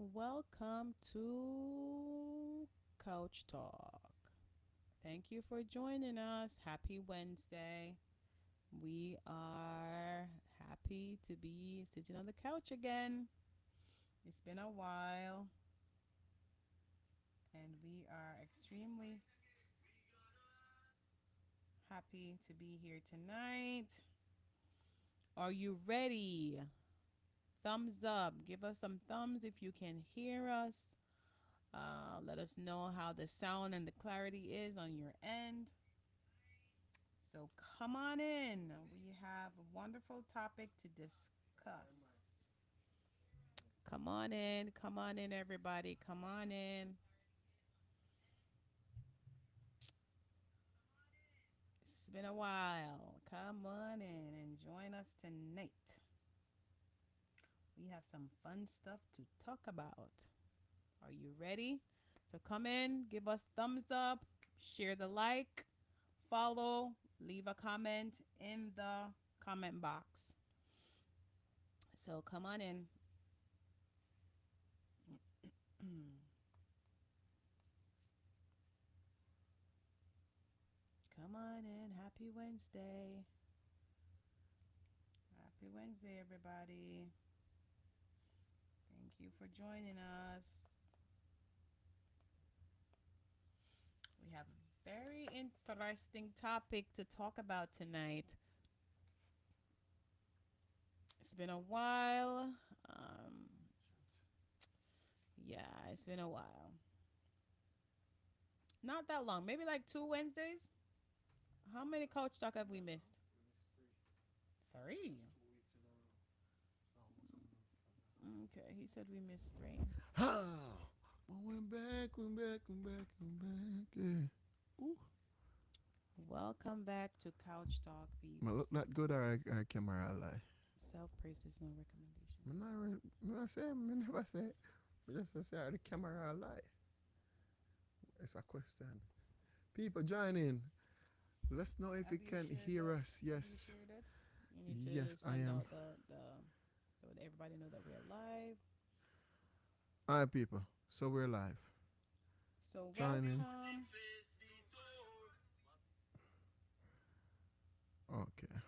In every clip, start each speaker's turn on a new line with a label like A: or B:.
A: Welcome to Couch Talk. Thank you for joining us. Happy Wednesday. We are happy to be sitting on the couch again. It's been a while, and we are extremely happy to be here tonight. Are you ready? Thumbs up. Give us some thumbs if you can hear us. Let us know how the sound and the clarity is on your end. So come on in. We have a wonderful topic to discuss. Come on in. Come on in, everybody. Come on in. It's been a while. Come on in and join us tonight. We have some fun stuff to talk about. Are you ready? So come in, give us thumbs up, share the like, follow, leave a comment in the comment box. So come on in. Come on in. Happy Wednesday. Happy Wednesday, everybody. Thank you for joining us. We have a very interesting topic to talk about tonight. It's been a while. Um, yeah, it's been a while. Not that long. Maybe like 2 Wednesdays. How many couch talk have we missed? Three. Okay, he said we missed three.
B: Ah, we're back, yeah. Ooh.
A: Welcome back to Couch Talk,
B: I look
A: peeps.
B: that good or I camera lie.
A: Self praise is no recommendation.
B: I say, I never say. I just say the camera lie. It's a question. People join in. Let's know if
A: Have
B: you
A: you
B: can
A: shared
B: hear
A: the?
B: us.
A: Have you
B: Yes.
A: shared it? You need to
B: Yes, I
A: send
B: am.
A: out the so that everybody know that we're live.
B: Alright, people. So we're live.
A: So
B: Join in.
A: welcome.
B: Okay.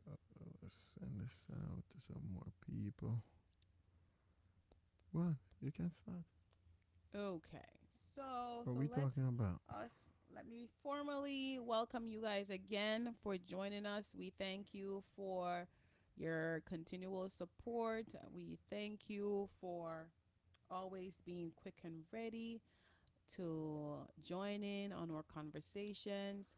B: So let's send this out to some more people. Well, you can start.
A: Okay. So
B: What are
A: so
B: we
A: let's
B: talking about?
A: us let me formally welcome you guys again for joining us. We thank you for your continual support. We thank you for always being quick and ready to join in on our conversations.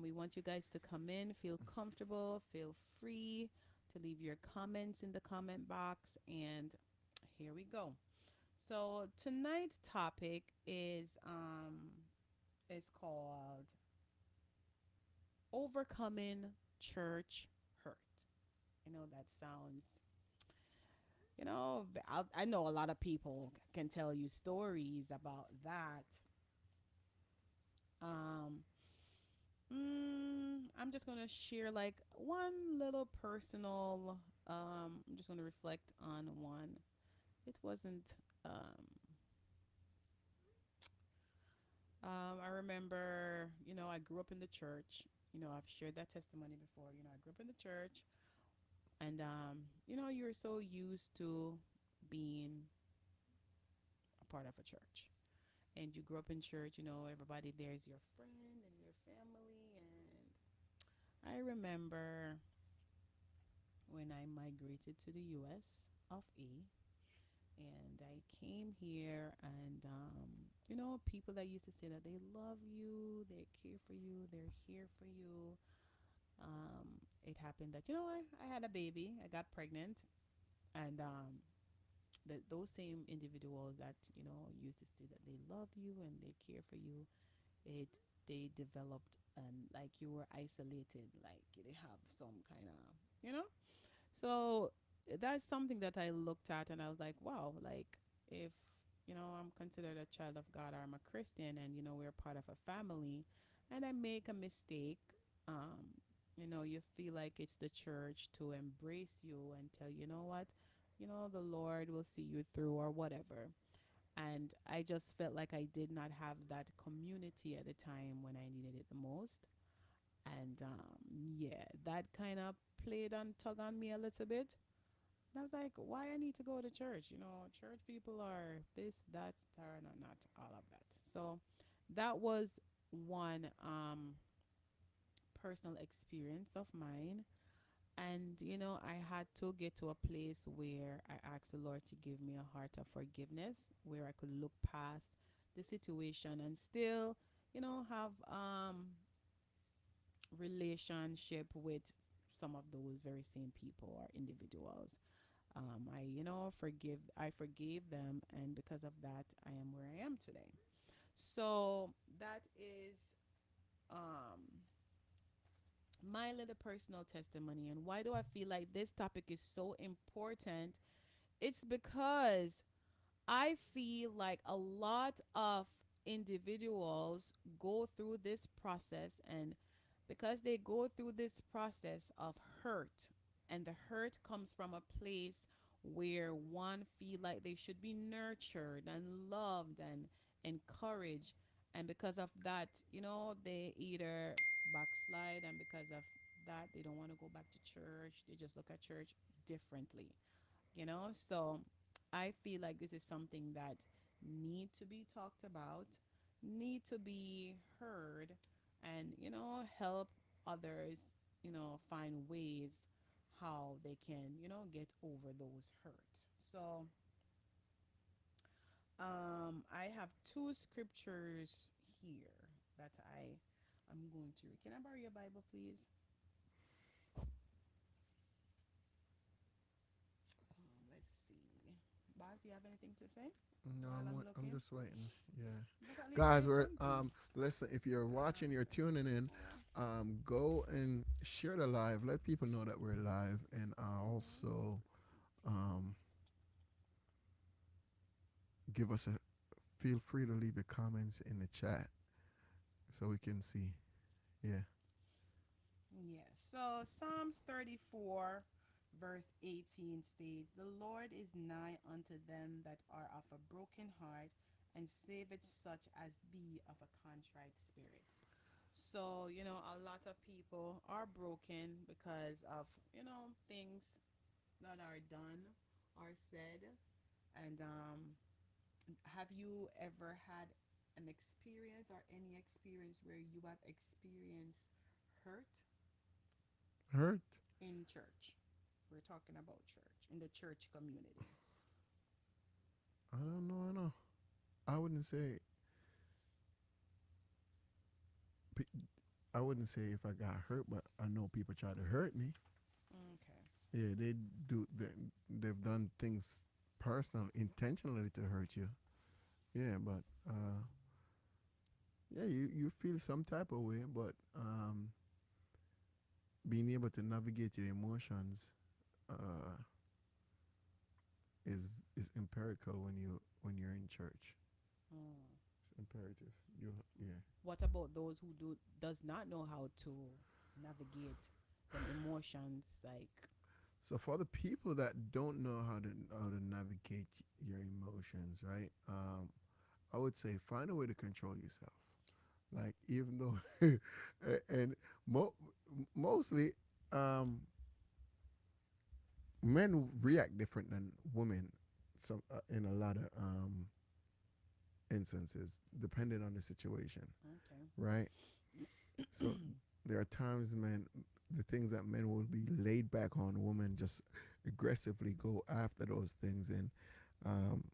A: We want you guys to come in, feel comfortable, feel free to leave your comments in the comment box. And here we go. So tonight's topic is called overcoming church hurt. I know that sounds, I know a lot of people can tell you stories about that. Um, I'm just gonna share like one little personal. I'm just gonna reflect on one. It wasn't. I remember. I grew up in the church. I've shared that testimony before. I grew up in the church, and you're so used to being a part of a church, and you grew up in church. Everybody there is your friend and your family, and I remember when I migrated to the US of A, and I came here, and people that used to say that they love you, they care for you, they're here for you. It happened that I had a baby, I got pregnant, and those same individuals that used to say that they love you and they care for you, it they developed like you were isolated, like they have some kind of you know So that's something that I looked at and I was like, wow, like if I'm considered a child of God or I'm a Christian and we're part of a family and I make a mistake, um You feel like it's the church to embrace you and tell you know what, the Lord will see you through or whatever. And I just felt like I did not have that community at the time when I needed it the most. And yeah, that kind of played on tug on me a little bit. And I was like, why I need to go to church? Church people are this, that, or not all of that. So that was one personal experience of mine. And I had to get to a place where I asked the Lord to give me a heart of forgiveness, where I could look past the situation and still, have relationship with some of those very same people or individuals. I forgave them, and because of that, I am where I am today. So that is um my little personal testimony. And why do I feel like this topic is so important? It's because I feel like a lot of individuals go through this process, and because they go through this process of hurt, and the hurt comes from a place where one feel like they should be nurtured and loved and encouraged, and because of that, they either backslide, and because of that, they don't want to go back to church. They just look at church differently. So I feel like this is something that need to be talked about, need to be heard, and help others find ways how they can get over those hurts. So I have two scriptures here that I'm going to read. Can I borrow your Bible, please? Let's see. Boss, you have anything to say
B: No,
A: while I'm
B: I'm
A: looking?
B: just waiting. Yeah,
A: But at least
B: guys,
A: say
B: we're
A: something.
B: listen. If you're watching, you're tuning in.
A: Four.
B: Go and share the live. Let people know that we're live, and also um give us a. Feel free to leave your comments in the chat so we can see. Yeah.
A: Yes. So Psalms 34, verse 18 states, "The Lord is nigh unto them that are of a broken heart, and saveth such as be of a contrite spirit." So, a lot of people are broken because of, things that are done or said. And have you ever had an experience or any experience where you have experienced hurt
B: Hurt.
A: in church? We're talking about church, in the church community.
B: I don't know. I know. I wouldn't say. I wouldn't say if I got hurt, but I know people try to hurt me.
A: Okay.
B: Yeah, they do. They've done things personal, intentionally to hurt you. Yeah, but yeah, you feel some type of way, but being able to navigate your emotions uh, is empirical when you're in church.
A: Mm.
B: It's imperative. You yeah.
A: What about those who does not know how to navigate them emotions? Like,
B: So for the people that don't know how to navigate your emotions, right? I would say find a way to control yourself. Like even though, and mostly, men react different than women. Some in a lot of instances, depending on the situation,
A: okay.
B: right? So there are times men, the things that men will be laid back on, women just aggressively go after those things, and um,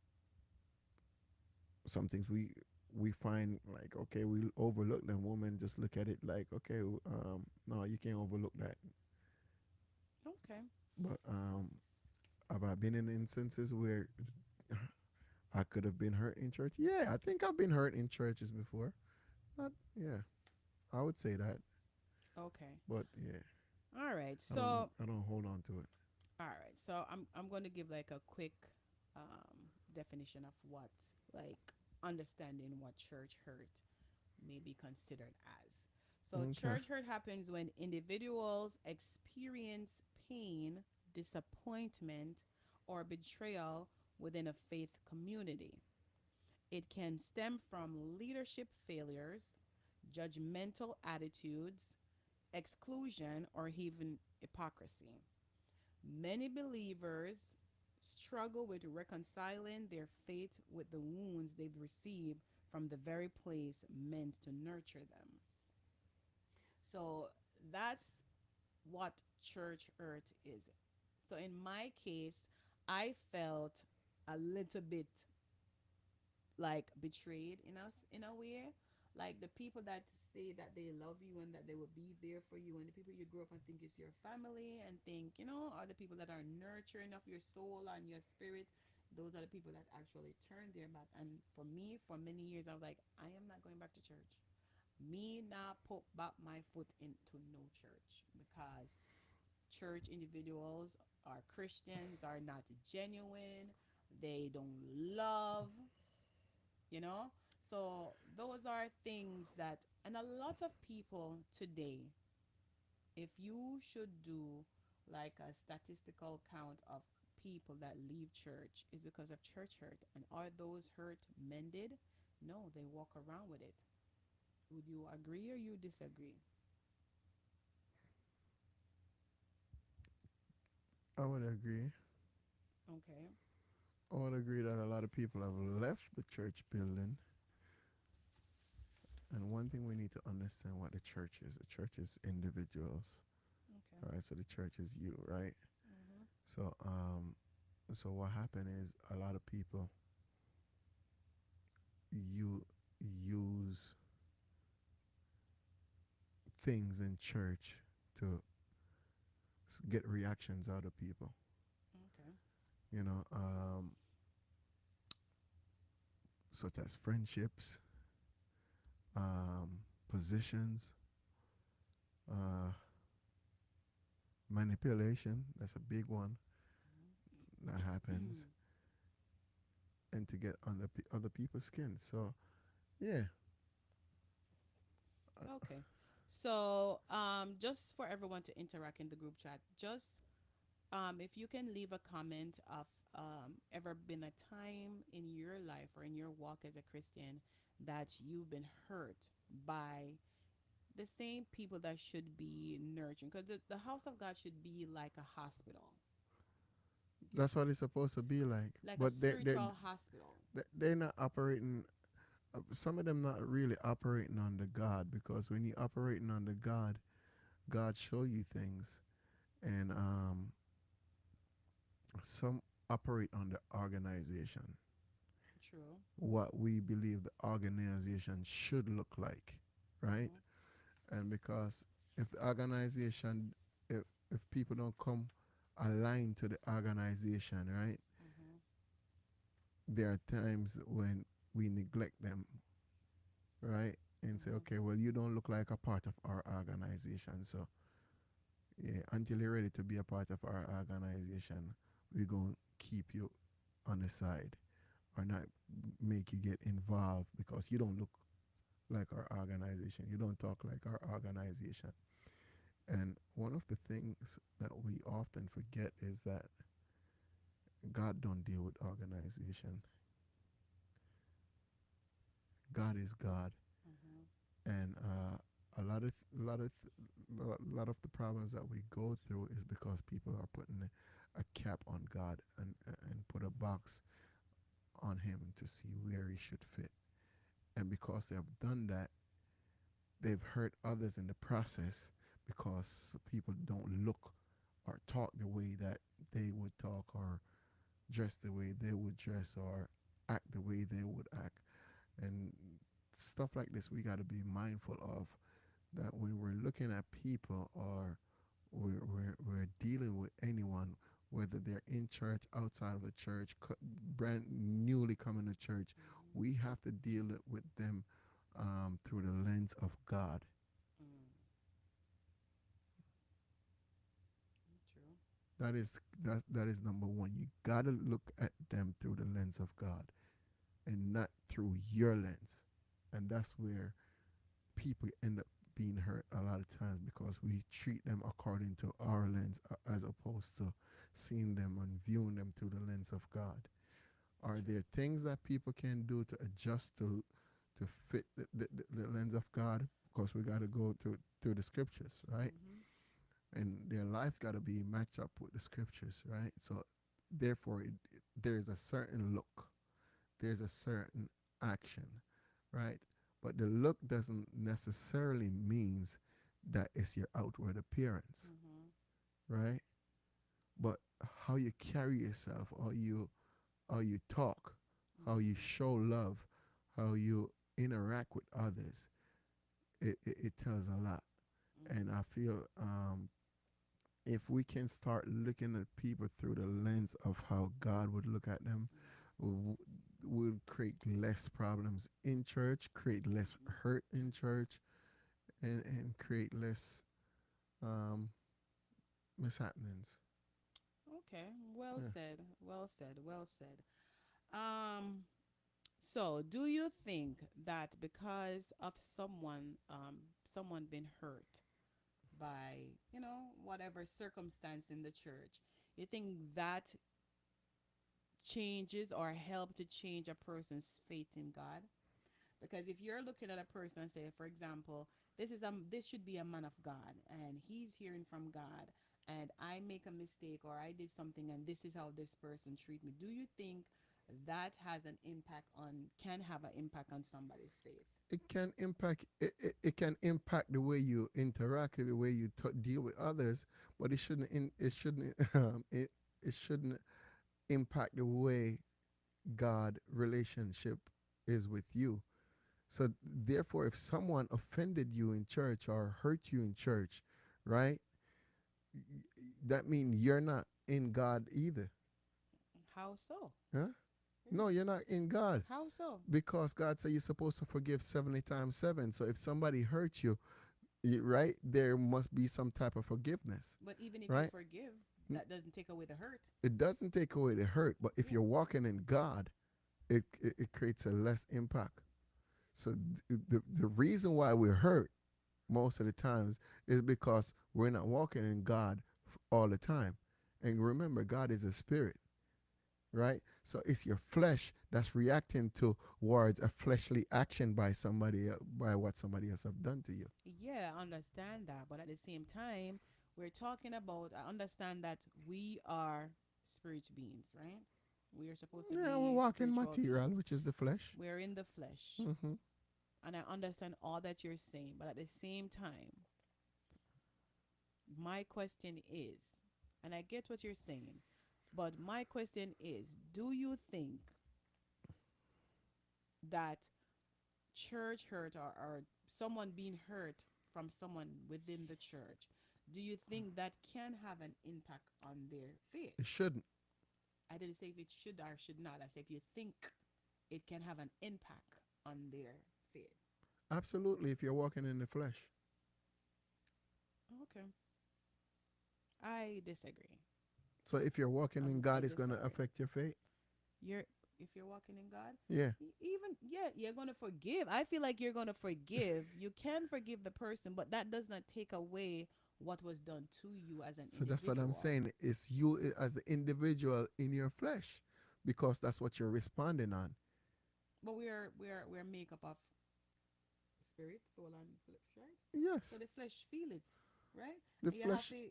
B: some things we find like okay we overlook them. Women just look at it like okay, no, you can't overlook that.
A: Okay.
B: But have I been in instances where I could have been hurt in church? Yeah, I think I've been hurt in churches before. Not, yeah, I would say that.
A: Okay.
B: But yeah,
A: All right. So,
B: I don't hold on to it.
A: all right. So I'm going to give like a quick definition of what, like, understanding what church hurt may be considered as. So,
B: Okay.
A: church hurt happens when individuals experience pain, disappointment, or betrayal within a faith community. It can stem from leadership failures, judgmental attitudes, exclusion, or even hypocrisy. Many believers struggle with reconciling their faith with the wounds they've received from the very place meant to nurture them. So that's what church hurt is. So in my case, I felt a little bit like betrayed in a way. Like the people that say that they love you and that they will be there for you, and the people you grew up and think is your family and think, are the people that are nurturing of your soul and your spirit. Those are the people that actually turn their back. And for me, for many years, I was like, I am not going back to church. Me not put back my foot into no church because church individuals are Christians are not genuine. They don't love, you know. So those are things that, and a lot of people today, if you should do like a statistical count of people that leave church, is because of church hurt. And are those hurt mended? No, they walk around with it. Would you agree or you disagree?
B: I would agree.
A: Okay.
B: I would agree that a lot of people have left the church building. And one thing we need to understand what the church is. The church is individuals.
A: Okay.
B: All right. So the church is you, right?
A: Mm-hmm.
B: So so what happened is a lot of people you use things in church to get reactions out of people.
A: Okay.
B: You know, such as friendships, positions, uh, manipulation. That's a big one that happens,
A: Mm-hmm.
B: and to get under other people's skin. So yeah,
A: Okay. So, just for everyone to interact in the group chat, just if you can leave a comment of ever been a time in your life or in your walk as a Christian that you've been hurt by the same people that should be nurturing, because the house of God should be like a hospital. You
B: that's what it's supposed to be like.
A: like a
B: But
A: spiritual hospital.
B: they're not operating. Some of them not really operating under God, because when you're operating under God, God show you things, and some operate under organization,
A: True.
B: what we believe the organization should look like, right?
A: Mm-hmm.
B: And because if the organization, if people don't come aligned to the organization, right,
A: Mm-hmm.
B: there are times when we neglect them, right, and say,
A: Mm-hmm.
B: okay, well, you don't look like a part of our organization, so yeah, until you're ready to be a part of our organization, we're going to keep you on the side, or not make you get involved because you don't look like our organization. You don't talk like our organization. And one of the things that we often forget is that God don't deal with organization. God is God,
A: Mm-hmm.
B: and a lot of lot of the problems that we go through is because people are putting a cap on God, and put a box on Him to see where He should fit. And because they have done that, they've hurt others in the process, because people don't look or talk the way that they would talk, or dress the way they would dress, or act the way they would act. And stuff like this we got to be mindful of, that when we're looking at people, or we're dealing with anyone, whether they're in church, outside of the church, brand newly coming to church,
A: Mm-hmm.
B: we have to deal it with them through the lens of God.
A: Mm. True.
B: That is number one. You gotta look at them through the lens of God, and not through your lens. And that's where people end up being hurt a lot of times because we treat them according to our lens, as opposed to seeing them and viewing them through the lens of God. Are there things that people can do to adjust to fit the lens of God? Of course, we got to go through the scriptures, right?
A: Mm-hmm.
B: And their lives got to be matched up with the scriptures, right? So, therefore, there's a certain look, there's a certain action, right? But the look doesn't necessarily means that it's your outward appearance,
A: Mm-hmm.
B: right? But how you carry yourself, how you talk, how you
A: Mm-hmm.
B: show love, how you interact with others, it tells a lot. And I
A: Mm-hmm.
B: feel, if we can start looking at people through the lens of how God would look at them, w- would create less problems in church, create less
A: Mm-hmm.
B: hurt in church, and create less um, mishappenings.
A: Okay, well
B: Yeah.
A: said, well said, well said. Um, so do you think that because of someone been hurt by, whatever circumstance in the church, you think that changes or help to change a person's faith in God? Because if you're looking at a person and say, for example, this should be a man of God and he's hearing from God, and I make a mistake or I did something and this is how this person treat me, do you think that has an impact on can have an impact on somebody's faith?
B: It can impact the way you interact, the way you deal with others, but it shouldn't it shouldn't impact the way God relationship is with you. So therefore, if someone offended you in church or hurt you in church, right, that means you're not in God either.
A: How so?
B: Huh?
A: Yeah.
B: No, you're not in God,
A: How so?
B: because God said you're supposed to forgive 70 times 7. So if somebody hurts you, right, there must be some type of forgiveness,
A: But even if you
B: right?
A: forgive,
B: N-
A: that doesn't take away the hurt.
B: It doesn't take away the hurt, but if
A: Yeah.
B: you're walking in God, it creates a less impact. So the reason why we're hurt most of the times is because we're not walking in God all the time. And remember, God is a spirit, right? So it's your flesh that's reacting towards a fleshly action by by what somebody else have done to you.
A: Yeah, I understand that. But at the same time, we're talking about, I understand that we are spirit beings, right? We are supposed to
B: Yeah, we
A: be
B: walk in
A: spiritual
B: material,
A: beings.
B: which is the flesh.
A: We're in the flesh.
B: Hmm.
A: And I understand all that you're saying. But at the same time, my question is, and I get what you're saying, but my question is, do you think that church hurt or someone being hurt from someone within the church, do you think that can have an impact on their faith?
B: It shouldn't.
A: I didn't say if it should or should not. I said if you think it can have an impact on their faith.
B: Absolutely, if you're walking in the flesh.
A: Okay. I disagree.
B: So if you're walking in
A: I
B: God, it's going to
A: disagree.
B: affect your faith.
A: You're if you're walking in God,
B: Yeah.
A: even yeah, you're gonna forgive. I feel like you're gonna forgive. You can forgive the person, but that does not take away what was done to you as an
B: So that's what I'm
A: individual.
B: saying. It's you as the individual in your flesh, because that's what you're responding on.
A: But we're made up of spirit, soul, and flesh, right? So
B: Yes,
A: the flesh feel it, right?
B: the
A: You have
B: flesh,
A: to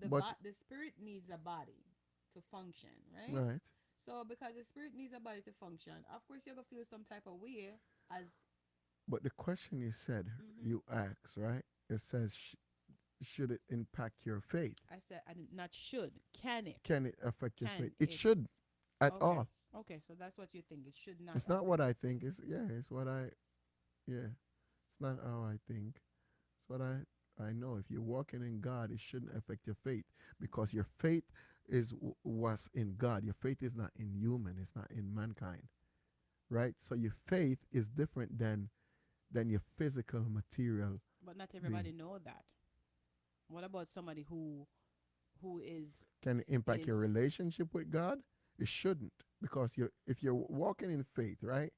B: but
A: the spirit needs a body to function, right?
B: right.
A: So because the spirit needs a body to function, of course you're gonna feel some type of way as
B: But the question you said,
A: mm-hmm.
B: you asked, right? It says, should it impact your faith?
A: I said I did not should. Can it?
B: Can it affect your faith?
A: Can
B: It
A: it?
B: should, at
A: Okay.
B: all.
A: Okay, so that's what you think. It should not
B: It's not what
A: affect.
B: I think. It's, yeah, it's what yeah. It's not how I think. It's what I know. If you're walking in God, it shouldn't affect your faith, because your faith is what's in God. Your faith is not in human. It's not in mankind, right? So your faith is different than your physical material
A: But not
B: being.
A: everybody know that. What about somebody who
B: Can it impact
A: is
B: your relationship with God? It shouldn't, because if you're walking in faith, right?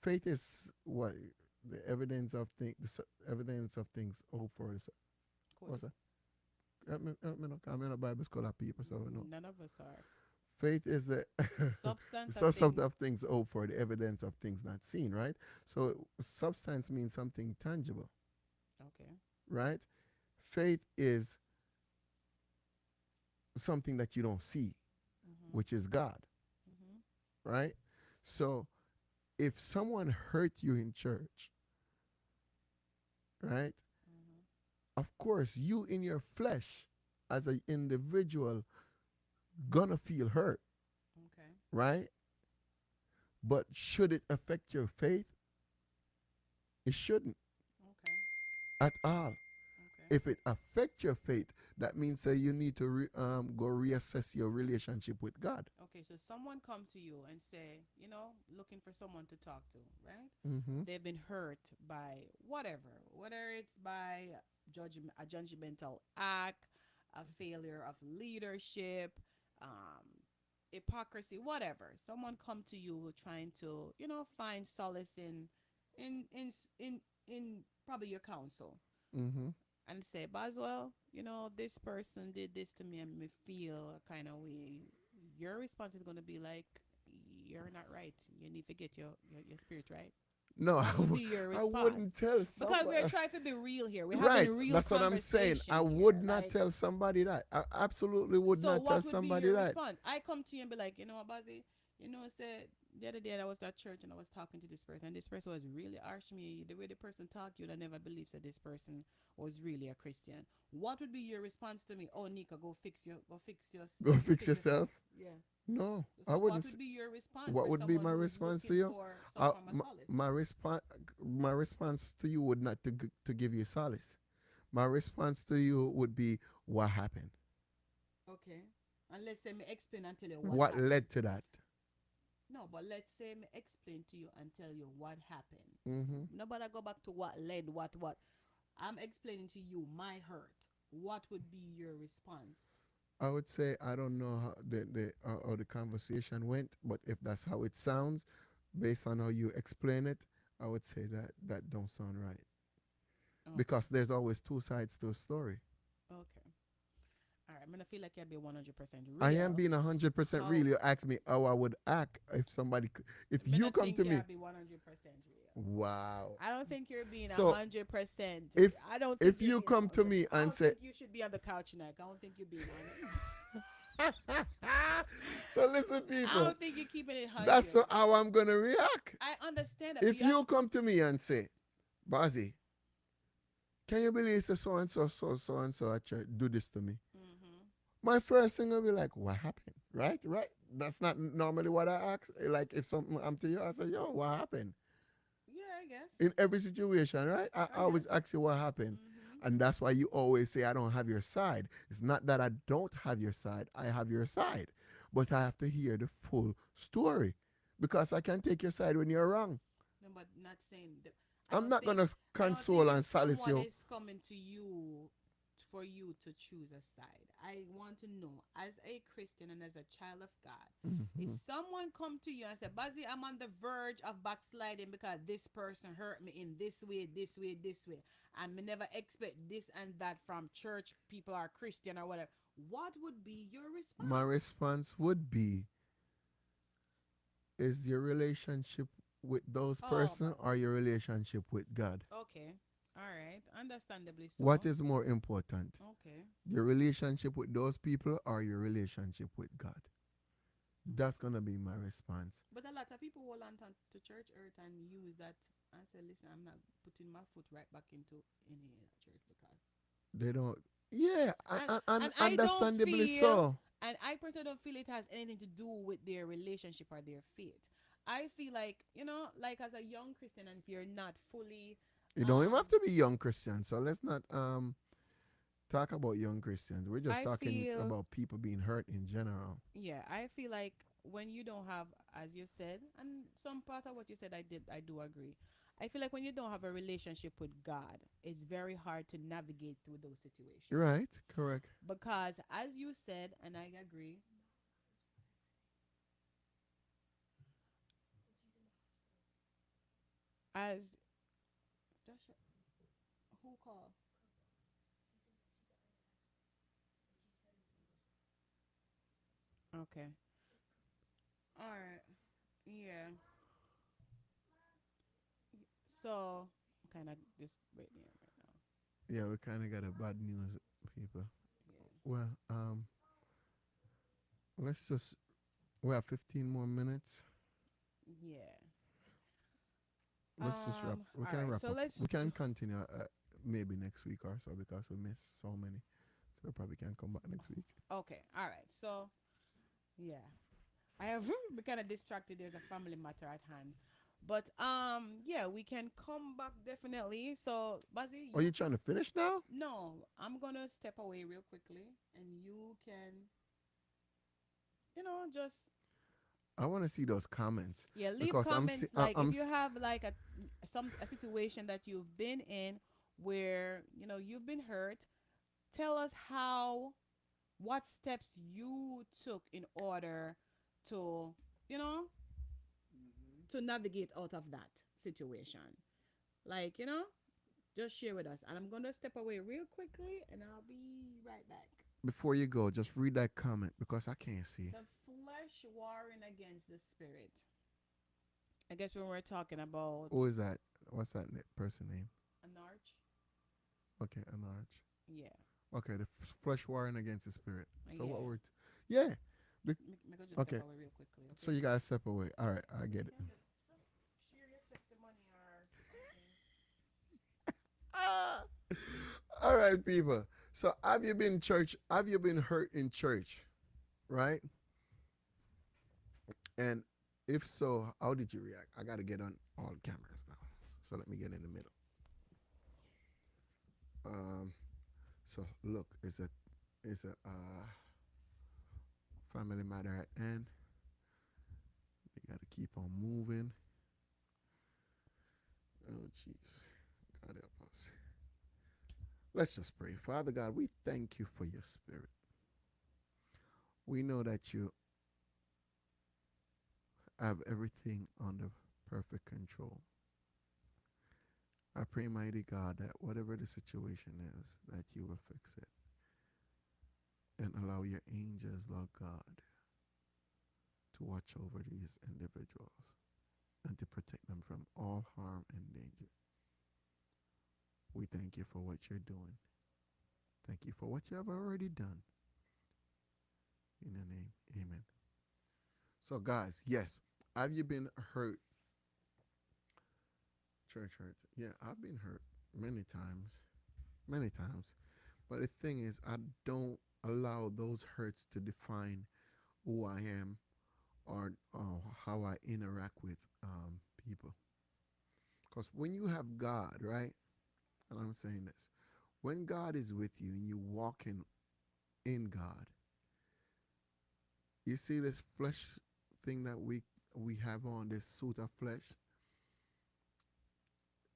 B: Faith is what? the evidence of things, evidence of things hope for. What's
A: Quote.
B: that? Help me, no, 'cause I'm in a Bible scholar people, so no.
A: None of us are.
B: Faith is the
A: Substance of
B: substance
A: things.
B: of things hope for, the evidence of things not seen, right? So substance means something tangible,
A: Okay.
B: right? Faith is something that you don't see,
A: Mhm.
B: which is God,
A: Mhm.
B: right? So if someone hurt you in church, right?
A: Mhm.
B: Of course, you in your flesh as an individual gonna feel hurt,
A: Okay.
B: right? But should it affect your faith? It shouldn't
A: Okay.
B: at all.
A: Okay.
B: If it affects your faith, that means that you need to go reassess your relationship with God.
A: Okay, so someone come to you and say, looking for someone to talk to, right?
B: Mm-hmm.
A: They've been hurt by whatever, whether it's by a judgmental act, a failure of leadership, um, hypocrisy, whatever. Someone come to you trying to, find solace in in in in probably your counsel
B: Mm-hmm.
A: and say, Boswell, this person did this to me and me feel a kind of way. Your response is going to be like, you're not right. You need to get your spirit right.
B: No,
A: What would be your
B: I wouldn't
A: response?
B: tell
A: Because we're
B: somebody.
A: trying to be real here. We're having
B: Right,
A: a real
B: that's what I'm saying.
A: conversation
B: I
A: here.
B: would not
A: Like,
B: tell somebody that. I absolutely would
A: so
B: not tell
A: what would be
B: somebody
A: your
B: that.
A: response? I come to you and be like, Bazi, said the other day I was at church and I was talking to this person and this person was really harsh to me. The way the person talked, you'd have never believed that this person was really a Christian. What would be your response to me? Oh, Nika,
B: Go
A: go
B: fix
A: fix yourself.
B: yourself.
A: Yeah.
B: No, I
A: So
B: wouldn't.
A: what would be your response
B: What
A: for
B: would be
A: someone
B: my
A: who's
B: response to
A: looking
B: you?
A: for some form of solace?
B: My response to you would not to give you solace. My response to you would be what happened.
A: Okay. And let's say me explain and tell you what
B: What
A: happened.
B: led to that?
A: No, but let's say me explain to you and tell you what happened.
B: Mm-hmm.
A: Nobody go back to what led what. I'm explaining to you my hurt. What would be your response?
B: I would say I don't know how the conversation went, but if that's how it sounds, based on how you explain it, I would say that that don't sound right
A: Okay.
B: because there's always two sides to a story.
A: Okay. All right. I'm gonna feel like you're being 100%
B: I am
A: real.
B: being 100% real.
A: How?
B: You ask me how I would act if if
A: I'm
B: you
A: not
B: come
A: think
B: to
A: you'll
B: me.
A: be 100% real.
B: Wow.
A: I don't think you're being
B: So
A: 100%.
B: if
A: I don't think
B: if
A: you're
B: you
A: being
B: come to
A: 100.
B: me
A: I
B: and
A: don't
B: say,
A: think you should be on the couch tonight. I don't think you're being honest.
B: so listen,
A: I
B: people,
A: don't think you're keeping it
B: that's
A: 100.
B: how I'm gonna react.
A: I understand that, but
B: If
A: you have.
B: you come to me and say, Bazzy, can you believe so and so and so at church do this to me?
A: Mm-hmm.
B: My first thing will be like, what happened? Right? Right? That's not normally what I ask. Like if something I'm to you, I say, yo, what happened?
A: Yeah, I guess.
B: In every situation, right? I
A: I
B: always
A: guess.
B: ask you what happened.
A: Mm-hmm.
B: And that's why you always say, I don't have your side. It's not that I don't have your side, I have your side. But I have to hear the full story because I can take your side when you're wrong.
A: No, but not saying that. I
B: I'm
A: don't
B: not going
A: think.
B: to
A: I don't think
B: console
A: if
B: and solace
A: someone
B: you.
A: is coming to you for you to choose a side. I want to know, as a Christian and as a child of God, if
B: Mhm.
A: someone come to you and say, Bazzy, I'm on the verge of backsliding because this person hurt me in this way, this way, this way, and me never expect this and that from church people or Christian or whatever, what would be your
B: My
A: response?
B: response would be, is your relationship with those
A: Oh,
B: person or
A: Bazzy.
B: your relationship with God?
A: Okay. All right. Understandably
B: What
A: so.
B: is more important?
A: Okay.
B: Your relationship with those people or your relationship with God? That's going to be my response.
A: But a lot of people hold on to church earth and use that and say, listen, I'm not putting my foot right back into any church because.
B: They don't, yeah,
A: And I don't
B: understandably
A: feel,
B: so.
A: and I personally don't feel it has anything to do with their relationship or their faith. I feel like, like as a young Christian, and if you're not fully,
B: You don't even have
A: um,
B: to be young Christian. So let's not talk about young Christians. We're just
A: I
B: talking
A: feel,
B: about people being hurt in general.
A: yeah, I feel like when you don't have, as you said, and some part of what you said, I do agree. I feel like when you don't have a relationship with God, it's very hard to navigate through those situations.
B: Right? Correct.
A: Because as you said, and I agree, as call? Okay. All right. Yeah. So kind of just right there right now.
B: Yeah, we kind of got a bad news, people.
A: Yeah.
B: Well, let's just we have 15 more minutes.
A: Yeah.
B: Let's just wrap. We
A: All
B: can
A: right.
B: wrap
A: So
B: up.
A: let's
B: We
A: do.
B: can continue maybe next week or so because we missed so many. So we probably can come back next week.
A: Okay. All right. So yeah, I have been kind of distracted. There's a family matter at hand, but yeah, we can come back definitely. So Bazzy,
B: Are
A: you
B: you trying to finish now?
A: no, I'm gonna step away real quickly, and you can, just
B: I want to see those comments
A: yeah, leave
B: because
A: comments like
B: I'm
A: if you have like a situation that you've been in where you've been hurt. Tell us what steps you took in order to you know to navigate out of that situation. Like, just share with us. And I'm going to step away real quickly and I'll be right back.
B: before you go, just read that comment because I can't see.
A: The flesh warring against the spirit. I guess when we're talking about
B: Who is that? What's that person name?
A: an arch.
B: Okay, Anarch.
A: Yeah.
B: Okay, the flesh warring against the spirit. So what
A: Yeah.
B: word? Yeah. Bec-
A: Me go just step
B: okay,
A: away real quickly,
B: so
A: okay?
B: you guys step away. All right, I
A: You
B: get it.
A: can just share your testimony or something.
B: Ah! All right, people. So have you been church? Have you been hurt in church? Right? And if so, how did you react? I got to get on all cameras now. So let me get in the middle. Um. So look, it's a family matter at end. We got to keep on moving. Oh, jeez. God help us. Let's just pray. Father God, we thank you for your spirit. We know that you have everything under perfect control. I pray, mighty God, that whatever the situation is, that you will fix it and allow your angels, Lord God, to watch over these individuals and to protect them from all harm and danger. We thank you for what you're doing. Thank you for what you have already done. In your name, amen. So, guys, yes, have you been hurt? Church hurt. Yeah, I've been hurt many times. Many times. But the thing is, I don't allow those hurts to define who I am or how I interact with people. Because when you have God, right? And I'm saying this, when God is with you and you walk in God, you see this flesh thing that we have on, this suit of flesh,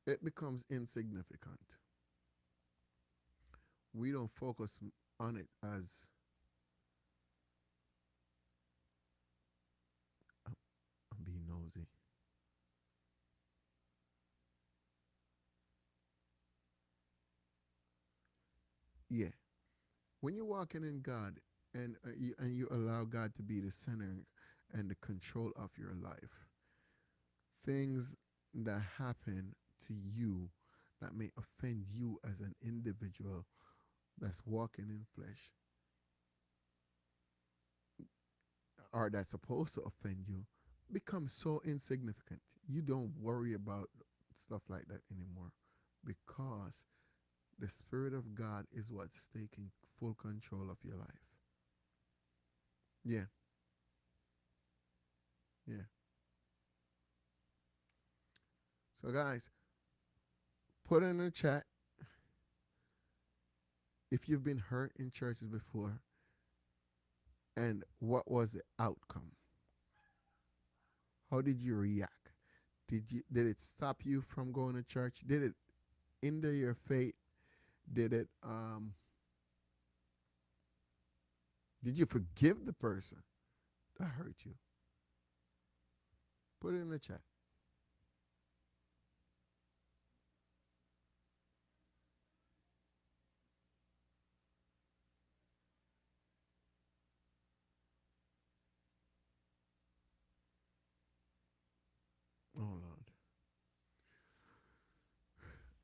B: it becomes insignificant. We don't focus on it as I'm, I'm being nosy. Yeah, when you're walking in God and you allow God to be the center and the control of your life, things that happen to you that may offend you as an individual that's walking in flesh or that's supposed to offend you become so insignificant. You don't worry about stuff like that anymore because the Spirit of God is what's taking full control of your life. Yeah, yeah. So, guys, put in the chat if you've been hurt in churches before and what was the outcome. How did you react? Did it stop you from going to church? Did it hinder your faith? Did you forgive the person that hurt you? Put it in the chat.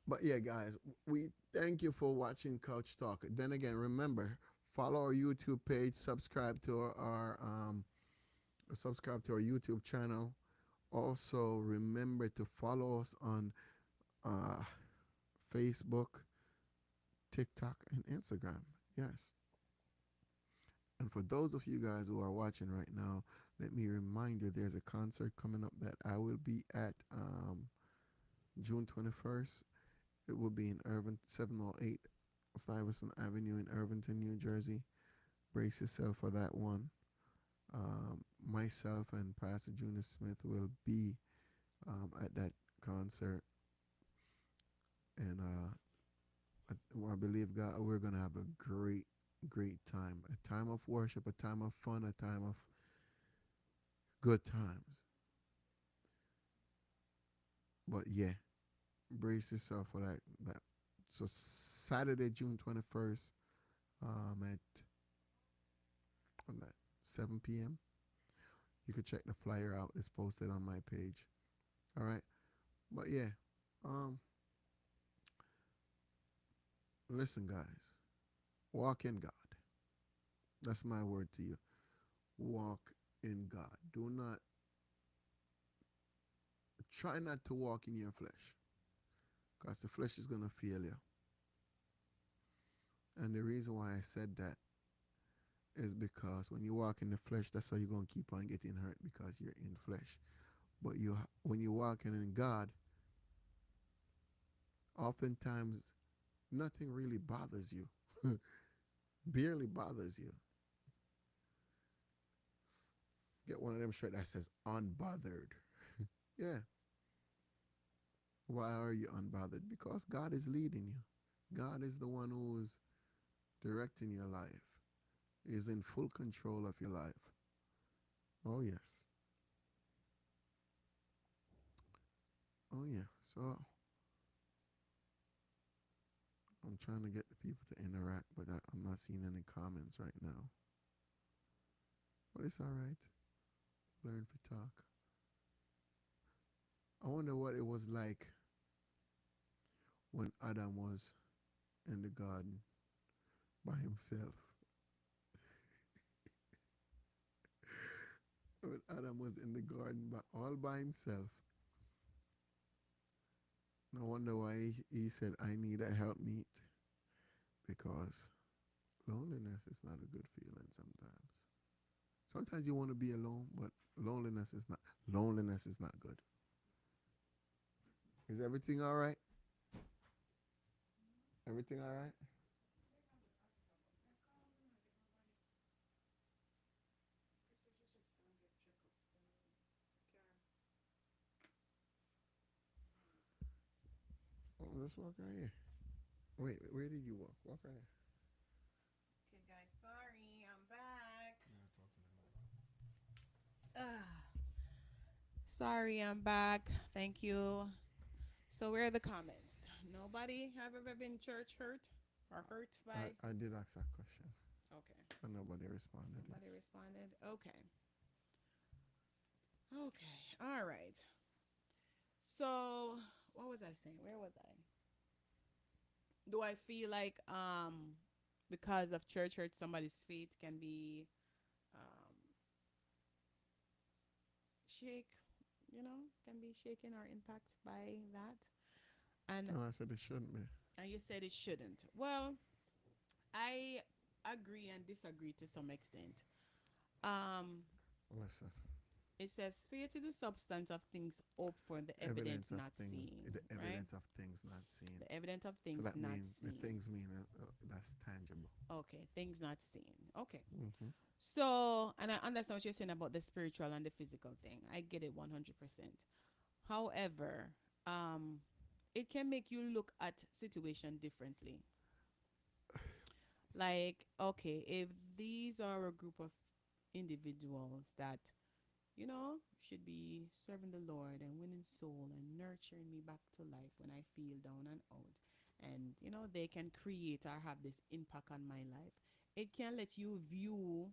B: But yeah, guys, we thank you for watching Couch Talk. Then again, remember, follow our YouTube page, subscribe to our YouTube channel. Also, remember to follow us on uh, Facebook, TikTok, and Instagram. Yes. And for those of you guys who are watching right now, let me remind you there's a concert coming up that I will be at June 21st. It will be in Irving, 708 Stuyvesant Avenue in Irvington, New Jersey. Brace yourself for that one. Myself and Pastor Junior Smith will be at that concert, and I believe God, we're gonna have a great time. A time of worship, a time of fun, a time of good times. But yeah, brace yourself for that. So Saturday, June 21st, at on that 7 p.m. You can check the flyer out. It's posted on my page. All right. But yeah, um, listen, guys, walk in God. That's my word to you. Walk in God. Do not try not to walk in your flesh, because the flesh is gonna fail you. And the reason why I said that is because when you walk in the flesh, that's how you're gonna keep on getting hurt because you're in flesh. But when you're walking in God, oftentimes nothing really bothers you, barely bothers you. Get one of them shirts that says unbothered. Yeah. Why are you unbothered? Because God is leading you. God is the one who's directing your life. Is in full control of your life. Oh yes. Oh yeah. So I'm trying to get the people to interact, but I'm not seeing any comments right now. But it's all right. Learn to talk. I wonder what it was like when Adam was in the garden by himself. When Adam was in the garden all by himself. No wonder why he said, I need a helpmeet. Because loneliness is not a good feeling sometimes. Sometimes you want to be alone, but loneliness is not good. Is everything all right? Everything all right? Oh, let's walk right here. Wait, where did you walk? Walk right here.
A: Okay, guys, sorry, I'm back.
B: Yeah, talking to
A: Ah, sorry, I'm back. Thank you. So, where are the comments? Nobody have ever been church hurt or hurt by?
B: I did ask that question,
A: Okay,
B: and nobody responded yet.
A: nobody responded. Okay, okay, all right. So, what was I saying? Where was I? Do I feel like because of church hurt, somebody's faith can be um shake, can be shaken or impacted by that? And
B: And I said it shouldn't be.
A: you said it shouldn't. Well, I agree and disagree to some extent. Um,
B: Listen,
A: it says faith is the substance of things hoped for, the evidence not seen,
B: the
A: right?
B: evidence of things not seen.
A: The evidence of
B: So
A: things
B: that
A: not
B: means the
A: seen.
B: things mean that's tangible.
A: Okay, things not seen. Okay.
B: Mm-hmm.
A: So, and I understand what you're saying about the spiritual and the physical thing. I get it 100%. However, um, it can make you look at situation differently. Like, okay, if these are a group of individuals that, should be serving the Lord and winning soul and nurturing me back to life when I feel down and out, and, they can create or have this impact on my life, it can let you view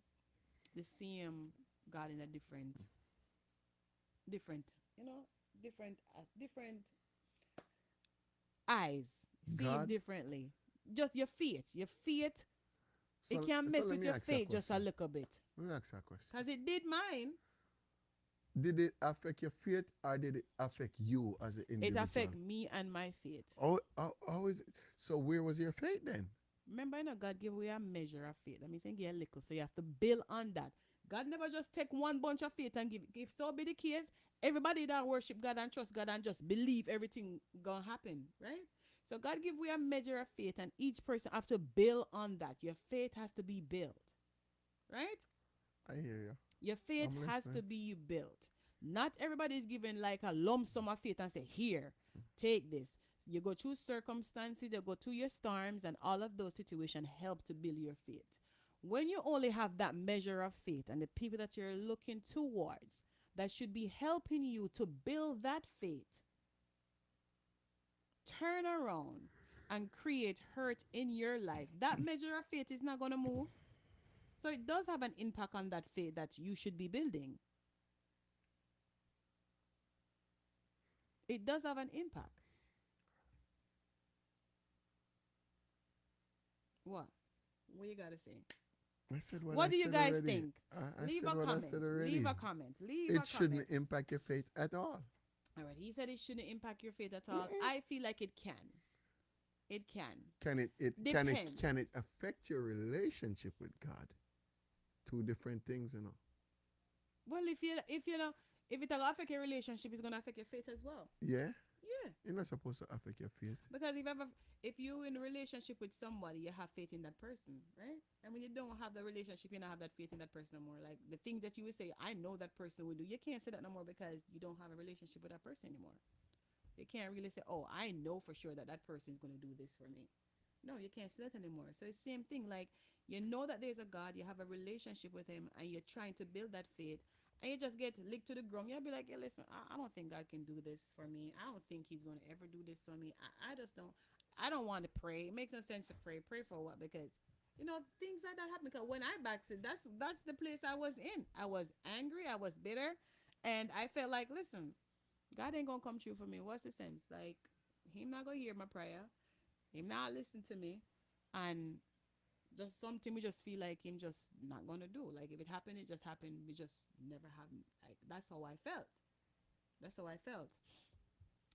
A: the same God in a different, different eyes see him
B: God.
A: differently. Just your faith. Your faith, it
B: So
A: can
B: so
A: mess
B: let
A: with
B: me
A: your
B: ask you a
A: faith just a
B: question.
A: little bit.
B: Let me ask you a question.
A: Because it did mine.
B: Did it affect your faith or did it affect you as an
A: It
B: individual?
A: affect me and my faith.
B: How is it? So where was your faith then?
A: Remember, you know, God give we a measure of faith. That means he give a little, so you have to build on that. God never just take one bunch of faith and give. If so be the case, everybody that worship God and trust God and just believe everything gonna happen, right? So God give we a measure of faith, and each person have to build on that. Your faith has to be built, right?
B: I hear you.
A: Your faith
B: I'm
A: has to
B: listening.
A: be built. Not everybody is given like a lump sum of faith and say, here, take this. You go through circumstances, you go through your storms, and all of those situations help to build your faith. When you only have that measure of faith and the people that you're looking towards that should be helping you to build that faith, turn around and create hurt in your life, that measure of faith is not going to move. So it does have an impact on that faith that you should be building. It does have an impact. What? What you gotta say?
B: I said what
A: What
B: I
A: do you
B: said
A: guys
B: already.
A: think?
B: I
A: Leave
B: said
A: a
B: what I said
A: comment. Leave
B: already.
A: a comment. Leave a
B: It
A: comment.
B: shouldn't impact your faith at all.
A: All right. He said it shouldn't impact your faith at all.
B: Mm-mm.
A: I feel like it can. It can.
B: Can
A: Depends.
B: it affect your relationship with God? Two different things, you know.
A: Well, if if it will affect your relationship, it's gonna affect your faith as well.
B: Yeah,
A: Yeah.
B: you're not supposed to affect your faith.
A: Because if you in a relationship with somebody, you have faith in that person, right? And when you don't have the relationship, you don't have that faith in that person no more. Like the things that you would say, I know that person would do. You can't say that no more because you don't have a relationship with that person anymore. You can't really say, oh, I know for sure that that person is going to do this for me. No, you can't say that anymore. So it's the same thing. Like you know that there's a God, you have a relationship with Him, and you're trying to build that faith, and you just get licked to the ground. You'll be like, hey, listen, I don't think God can do this for me. I don't think He's going to ever do this for me. I just don't. I don't want to pray. It makes no sense to pray. Pray for what? Because things like that happen. Because when I backslid, that's the place I was in. I was angry. I was bitter, and I felt like, listen, God ain't gonna come true for me. What's the sense? Like, Him not gonna hear my prayer. Him not listen to me, and just something we just feel like Him just not gonna do. Like if it happened, it just happened. We just never have. Like that's how I felt. That's how I felt.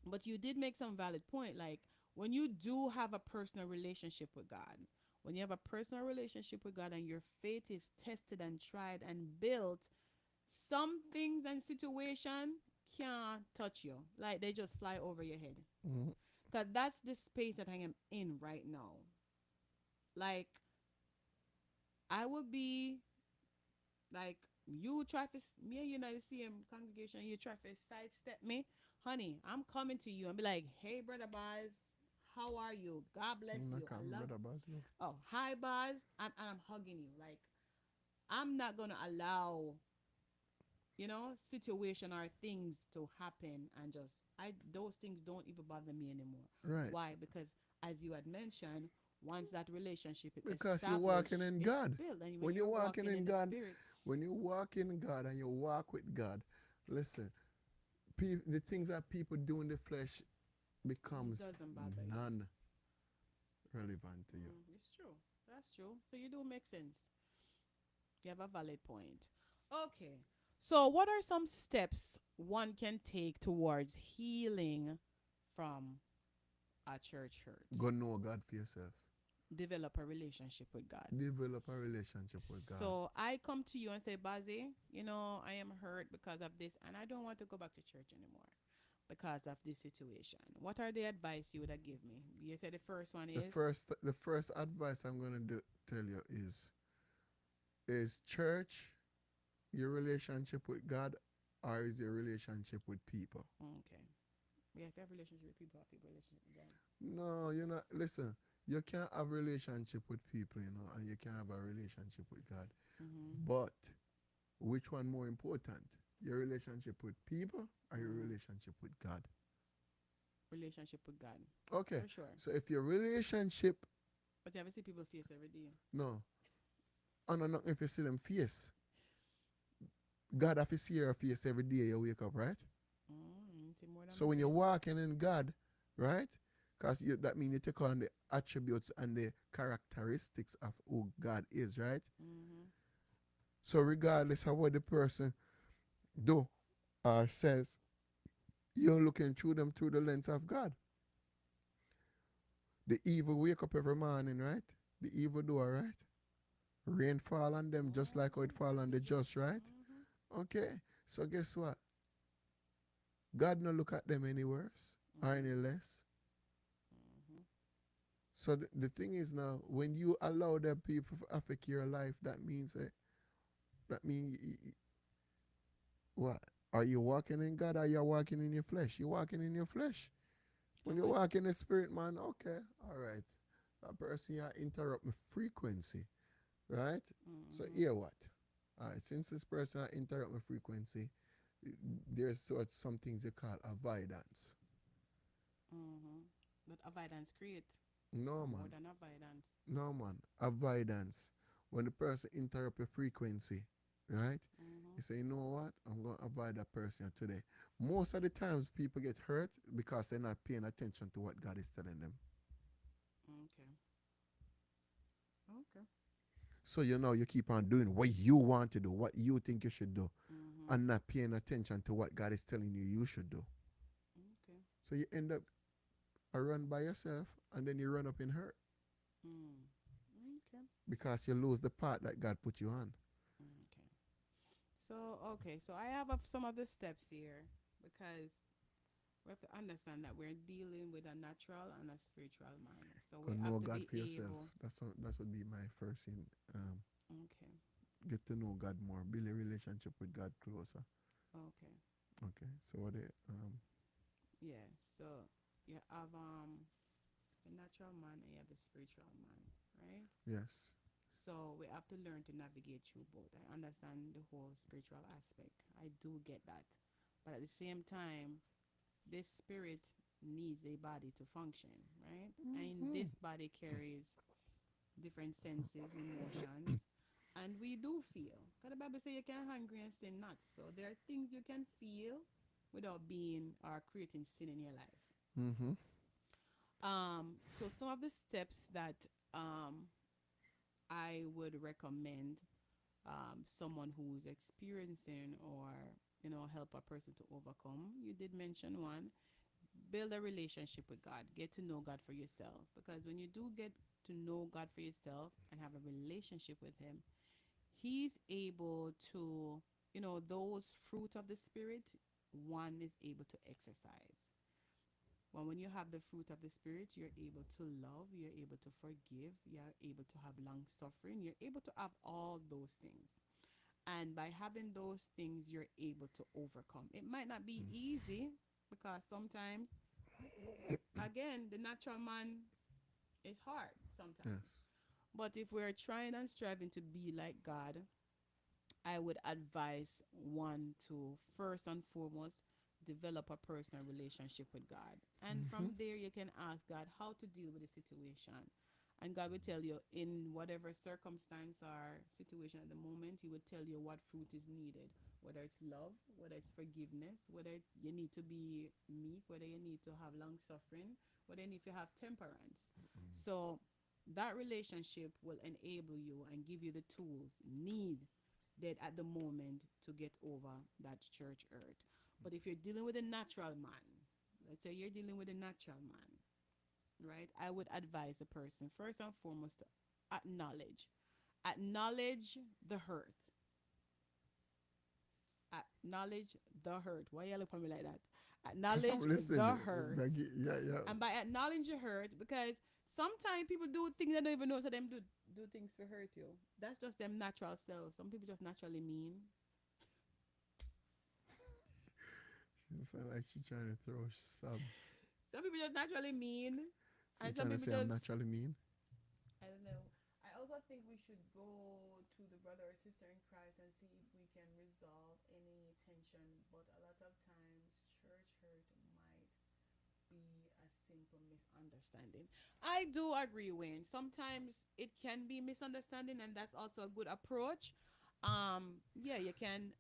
A: But you did make some valid point. Like when you do have a personal relationship with God, when you have a personal relationship with God, and your faith is tested and tried and built, some things and situation can't touch you. Like they just fly over your head.
B: Mm-hmm.
A: Cause that's the space that I am in right now. Like I would be like you try to me and you know the same congregation. You try to sidestep me, honey. I'm coming to you and be like, hey, brother Baz, how are you? God bless
B: I'm not
A: you. I
B: coming,
A: love.
B: brother Basil.
A: Oh, hi, Baz, and I'm hugging you. Like I'm not gonna allow situation or things to happen and just I those things don't even bother me anymore.
B: Right.
A: Why? Because as you had mentioned, once that relationship is
B: Because you're walking
A: established,
B: in
A: it's
B: God.
A: built. And when
B: When you're
A: you're
B: walking
A: walking
B: in
A: in the
B: God,
A: spirit,
B: when you walk in God and you walk with God, listen, the things that people do in the flesh
A: it
B: becomes
A: doesn't bother you.
B: non-relevant to you.
A: It's true. That's true. So you do make sense. You have a valid point. Okay. So what are some steps one can take towards healing from a church hurt?
B: Go know God for yourself.
A: Develop a relationship with God.
B: Develop a relationship with God.
A: So I come to you and say, Bazi, I am hurt because of this, and I don't want to go back to church anymore because of this situation. What are the advice you would have give me? You said the first one
B: The
A: is
B: first advice I'm gonna tell you is church your relationship with God or is your relationship with people?
A: okay. Yeah, if you have relationship with people, have people relationship with God.
B: No, you're not. Listen, you can't have a relationship with people, and you can't have a relationship with God.
A: Mm-hmm.
B: But which one more important? Your relationship with people or your
A: Mm-hmm.
B: relationship with God?
A: Relationship with God,
B: Okay,
A: for sure.
B: so if your relationship,
A: But you have to see people face every day.
B: no, I don't know if you see them face. God have to see your face every day you wake up, right?
A: See more than
B: So
A: my
B: when you're
A: face.
B: walking in God, right? Because that means you take on the attributes and the characteristics of who God is, right?
A: Mhm.
B: So regardless of what the person do or says, you're looking through them through the lens of God. The evil wake up every morning, right? The evil doer, right? Rain fall on them just like how it fall
A: On
B: on
A: the
B: the just,
A: just.
B: right?
A: Mhm.
B: Okay. So guess what? God no look at them any worse or any
A: Mhm.
B: less.
A: Mhm.
B: So the thing is now, when you allow them people to affect your life, that means that means what? Are you walking in God or you're walking in your flesh? You're walking in your flesh. When
A: And
B: you
A: when
B: walk in the spirit, man, okay, all right. That person you interrupt my frequency, right? So
A: mhm.
B: here what? All right, since this person interrupt my frequency, there's some things you call avoidance.
A: Mhm. But avoidance create
B: No
A: more
B: man,
A: than avoidance.
B: no man, avoidance. When the person interrupt your frequency, right?
A: Mhm.
B: You say, you know what? I'm going to avoid that person today. Most of the times, people get hurt because they're not paying attention to what God is telling them.
A: Okay. Okay.
B: So you know you keep on doing what you want to do, what you think you should do,
A: Mhm.
B: and not paying attention to what God is telling you should do.
A: Okay.
B: So you end up a run by yourself, and then you run up in hurt
A: Mm. Okay.
B: because you lose the path that God put you on.
A: Okay. So I have some of the steps here because we have to understand that we're dealing with a natural and a spiritual mind. So we
B: Cause
A: have
B: know
A: to
B: God
A: be
B: for yourself.
A: able.
B: That's would be my first thing.
A: Okay.
B: Get to know God more, build a relationship with God closer.
A: Okay.
B: Okay, so what it
A: Yeah. So you have the natural man and you have the spiritual man, right?
B: yes.
A: So we have to learn to navigate through both. I understand the whole spiritual aspect. I do get that. But at the same time, this spirit needs a body to function, right? And
B: Mm-hmm.
A: this body carries different senses, emotions, and we do feel. Because the Bible says you can hungry and sin not. So there are things you can feel without being or creating sin in your life.
B: Mm-hmm.
A: So some of the steps that um, I would recommend someone who's experiencing or help a person to overcome. You did mention one. Build a relationship with God. Get to know God for yourself. Because when you do get to know God for yourself and have a relationship with Him, He's able to, those fruit of the Spirit, one is able to exercise. Well, when you have the fruit of the Spirit, you're able to love, you're able to forgive, you're able to have long suffering, you're able to have all those things. And by having those things, you're able to overcome. It might not be easy because sometimes, again, the natural man is hard sometimes.
B: Yes.
A: But if we're trying and striving to be like God, I would advise one to first and foremost develop a personal relationship with God. And
B: Mm-hmm.
A: from there, you can ask God how to deal with the situation. And God will tell you in whatever circumstance or situation at the moment, He would tell you what fruit is needed, whether it's love, whether it's forgiveness, whether you need to be meek, whether you need to have long suffering, whether you need to have temperance. So that relationship will enable you and give you the tools needed at the moment to get over that church hurt. But if you're dealing with a natural man, let's say you're dealing with a natural man, right? I would advise a person first and foremost to acknowledge. Acknowledge the hurt. Acknowledge the hurt. Why you look at me like that?
B: Cause I'm
A: Acknowledge the
B: listening.
A: hurt.
B: Yeah, yeah.
A: And by acknowledging your hurt, because sometimes people do things they don't even know, so them do things for hurt you. That's just them natural selves. Some people just naturally mean.
B: She sound like she trying to throw subs.
A: Some people just naturally mean,
B: So you
A: and some
B: trying to
A: people
B: say I'm
A: just
B: naturally mean?
A: I don't know. I also think we should go to the brother or sister in Christ and see if we can resolve any tension. But a lot of times, church hurt might be a simple misunderstanding. I do agree, Wayne. Sometimes it can be misunderstanding, and that's also a good approach. Yeah, you can,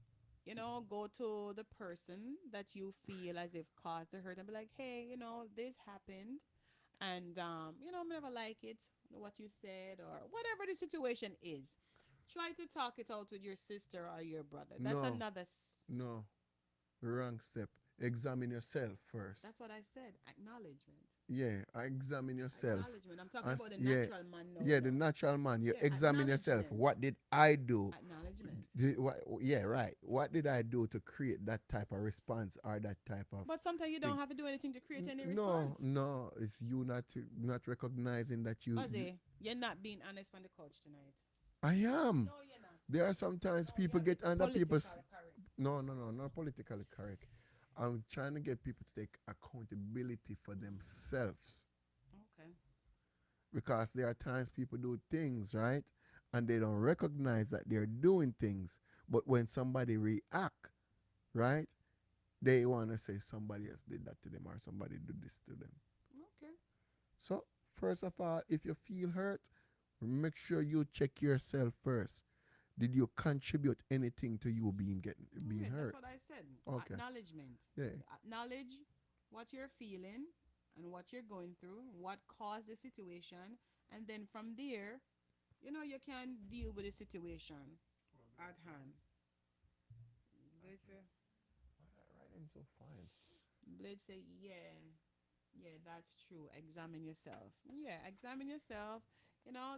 A: go to the person that you feel as if caused the hurt and be like, hey, this happened. and I never like it, what you said, or whatever the situation is. Try to talk it out with your sister or your brother. That's
B: No,
A: another.
B: no, wrong step. Examine yourself first.
A: That's what I said. Acknowledgement.
B: Yeah, examine yourself.
A: Acknowledgement. I'm talking
B: And
A: about the
B: yeah,
A: natural man now,
B: yeah, the
A: though.
B: natural man. You
A: Yeah,
B: examine yourself.
A: acknowledgement.
B: What did I do?
A: Acknowledgement.
B: Yeah, right. What did I do to create that type of response or that type of
A: But sometimes you don't
B: thing?
A: have to do anything to create any
B: No,
A: response.
B: no. It's you not recognizing that you.
A: Ozzy, you're not being honest on the couch tonight.
B: I am.
A: No, you're not.
B: There are sometimes
A: No,
B: people
A: you're being
B: get under people's.
A: politically correct.
B: No, no, no, not politically correct. I'm trying to get people to take accountability for themselves,
A: Okay.
B: because there are times people do things, right? And they don't recognize that they're doing things. But when somebody react, right, they want to say somebody else did that to them or somebody did this to them.
A: Okay.
B: So, first of all, if you feel hurt, make sure you check yourself first. Did you contribute anything to you being
A: Okay, that's
B: hurt?
A: what I said.
B: Okay.
A: Acknowledgement.
B: Yeah.
A: Acknowledge what you're feeling and what you're going through, what caused the situation, and then from there, you can deal with the situation at hand. Blade say,
B: Writing so fine.
A: Blade say, yeah, yeah, that's true. Examine yourself. Yeah, examine yourself. You know,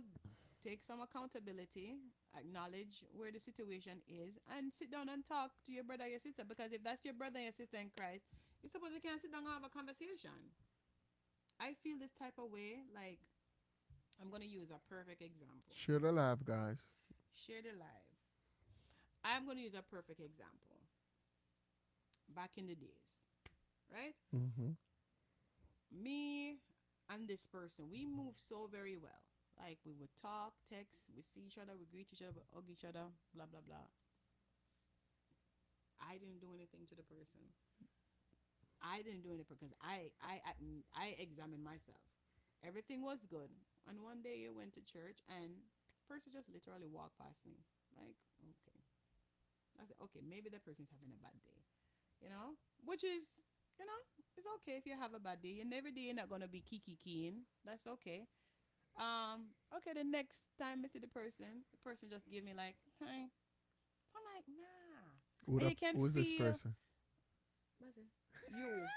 A: take some accountability, acknowledge where the situation is, and sit down and talk to your brother or your sister. Because if that's your brother and your sister in Christ, you suppose you can sit down and have a conversation. I feel this type of way. Like, I'm gonna use a perfect example.
B: Share the life, guys.
A: Share the live. I'm gonna use a perfect example. Back in the days, right?
B: Mm-hmm.
A: Me and this person, we moved so very well. Like we would talk, text, we see each other, we greet each other, we hug each other, blah blah blah. I didn't do anything to the person. I didn't do anything because I examined myself. Everything was good. And one day you went to church and the person just literally walked past me. Like, okay. I said, okay, maybe the person's having a bad day. Which is, it's okay if you have a bad day. And every day you're not gonna be kiki keen. That's okay. Okay, the next time I see the person just give me like, hi. So I'm like, nah. And you can
B: Who's this
A: feel,
B: person?
A: what's it? You.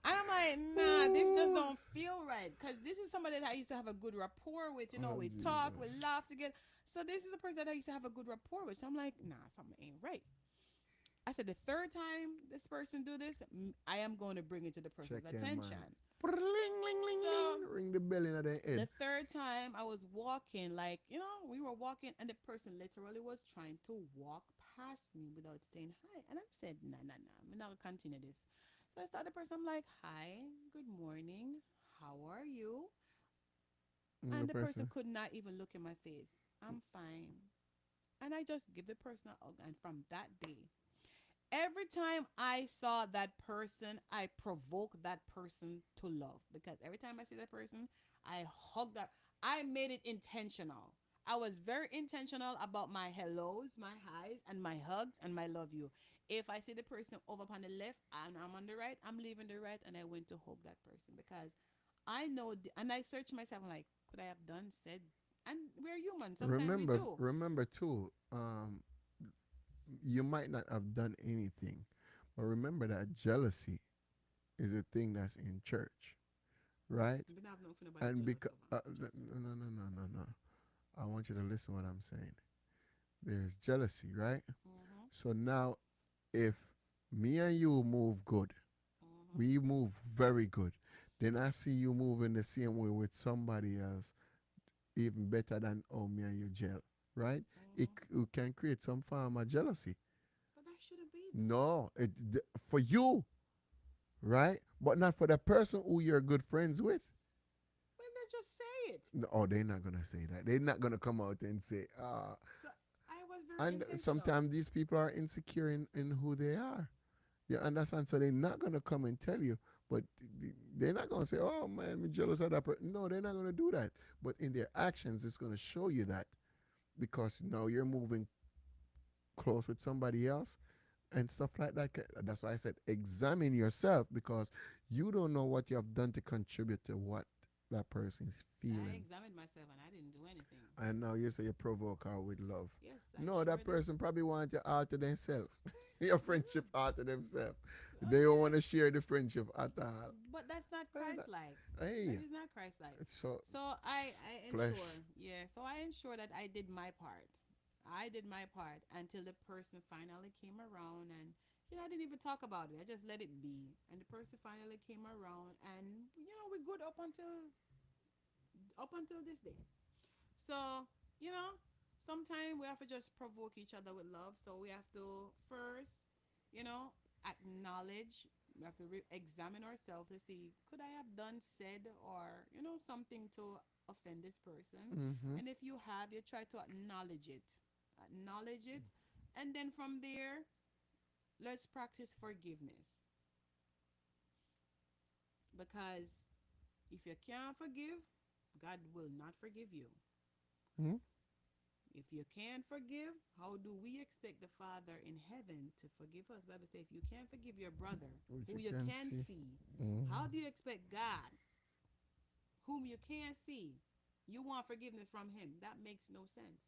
A: And I'm like, nah, this just don't feel right. Because this is somebody that I used to have a good rapport with.
B: Oh,
A: We talk, we
B: Jesus.
A: laugh together. So this is a person that I used to have a good rapport with. So I'm like, nah, something ain't right. I said, the third time this person do this, I am going to bring it to the
B: Check
A: person's
B: in, man.
A: attention.
B: Ling, ling, ling,
A: So
B: ling. Ring the bell in the
A: the
B: head.
A: third time I was walking, like, we were walking and the person literally was trying to walk past me without saying hi. And I said, nah, nah, nah, I'm not going to continue this. So I started the person, I'm like, hi, good morning, how are you?
B: The
A: And the person
B: person.
A: could not even look in my face. I'm fine. And I just give the person a hug. And from that day, every time I saw that person, I provoke that person to love. Because every time I see that person, I hug that. I made it intentional. I was very intentional about my hellos, my highs, and my hugs, and my love you. If I see the person over on the left and I'm on the right, I'm leaving the right and I went to hug that person because I know, and I search myself, I'm like, could I have done, said, and we're human. Sometimes we do.
B: Remember too. You might not have done anything, but remember that jealousy is a thing that's in church, right?
A: We don't have no for nobody
B: And
A: jealous
B: because
A: over. Trust me.
B: no, no, no, no, no, no. I want you to listen what I'm saying. There's jealousy, right?
A: Mm-hmm.
B: So now, if me and you move good,
A: Mm-hmm.
B: we move very good. Then I see you moving the same way with somebody else, even better than oh me and you gel, right?
A: Mm-hmm.
B: It can create some form of jealousy.
A: But that shouldn't be though.
B: No, for you, right? But not for the person who you're good friends with.
A: When they just say it.
B: No, oh, they're not gonna say that. They're not gonna come out and say,
A: So I was very
B: And
A: intentional.
B: sometimes these people are insecure in who they are. You understand? So they're not gonna come and tell you, but they're not gonna say, "Oh man, I'm jealous of that person." No, they're not gonna do that. But in their actions, it's gonna show you that because now you're moving close with somebody else, and stuff like that. That's why I said examine yourself, because you don't know what you have done to contribute to what that person is
A: I
B: feeling.
A: examined myself and I didn't do anything.
B: And now you say you provoke her with love.
A: Yes, I
B: No,
A: sure
B: that
A: did.
B: person probably want you alter themselves. Your friendship
A: Mm,
B: alter themselves. They don't want
A: okay.
B: to share the friendship at all.
A: But that's not
B: Eh,
A: Christ-like. That
B: Hey,
A: is not Christ-like.
B: so
A: So I ensure,
B: flesh.
A: yeah. So I ensure that I did my part. I did my part until the person finally came around, and I didn't even talk about it. I just let it be, and the person finally came around, and we're good up until this day. So you know, sometimes we have to just provoke each other with love. So we have to first, you know, acknowledge. We have to examine ourselves to see, could I have done, said, or something to offend this person.
B: Mm-hmm.
A: And if you have, you try to acknowledge it, and then from there, let's practice forgiveness. Because if you can't forgive, God will not forgive you.
B: Mm-hmm.
A: If you can't forgive, how do we expect the Father in heaven to forgive us? The Bible says, if you can't forgive your brother,
B: Which
A: who
B: you
A: you
B: can
A: can
B: see.
A: see,
B: Mm-hmm.
A: how do you expect God, whom you can't see, you want forgiveness from him? That makes no sense.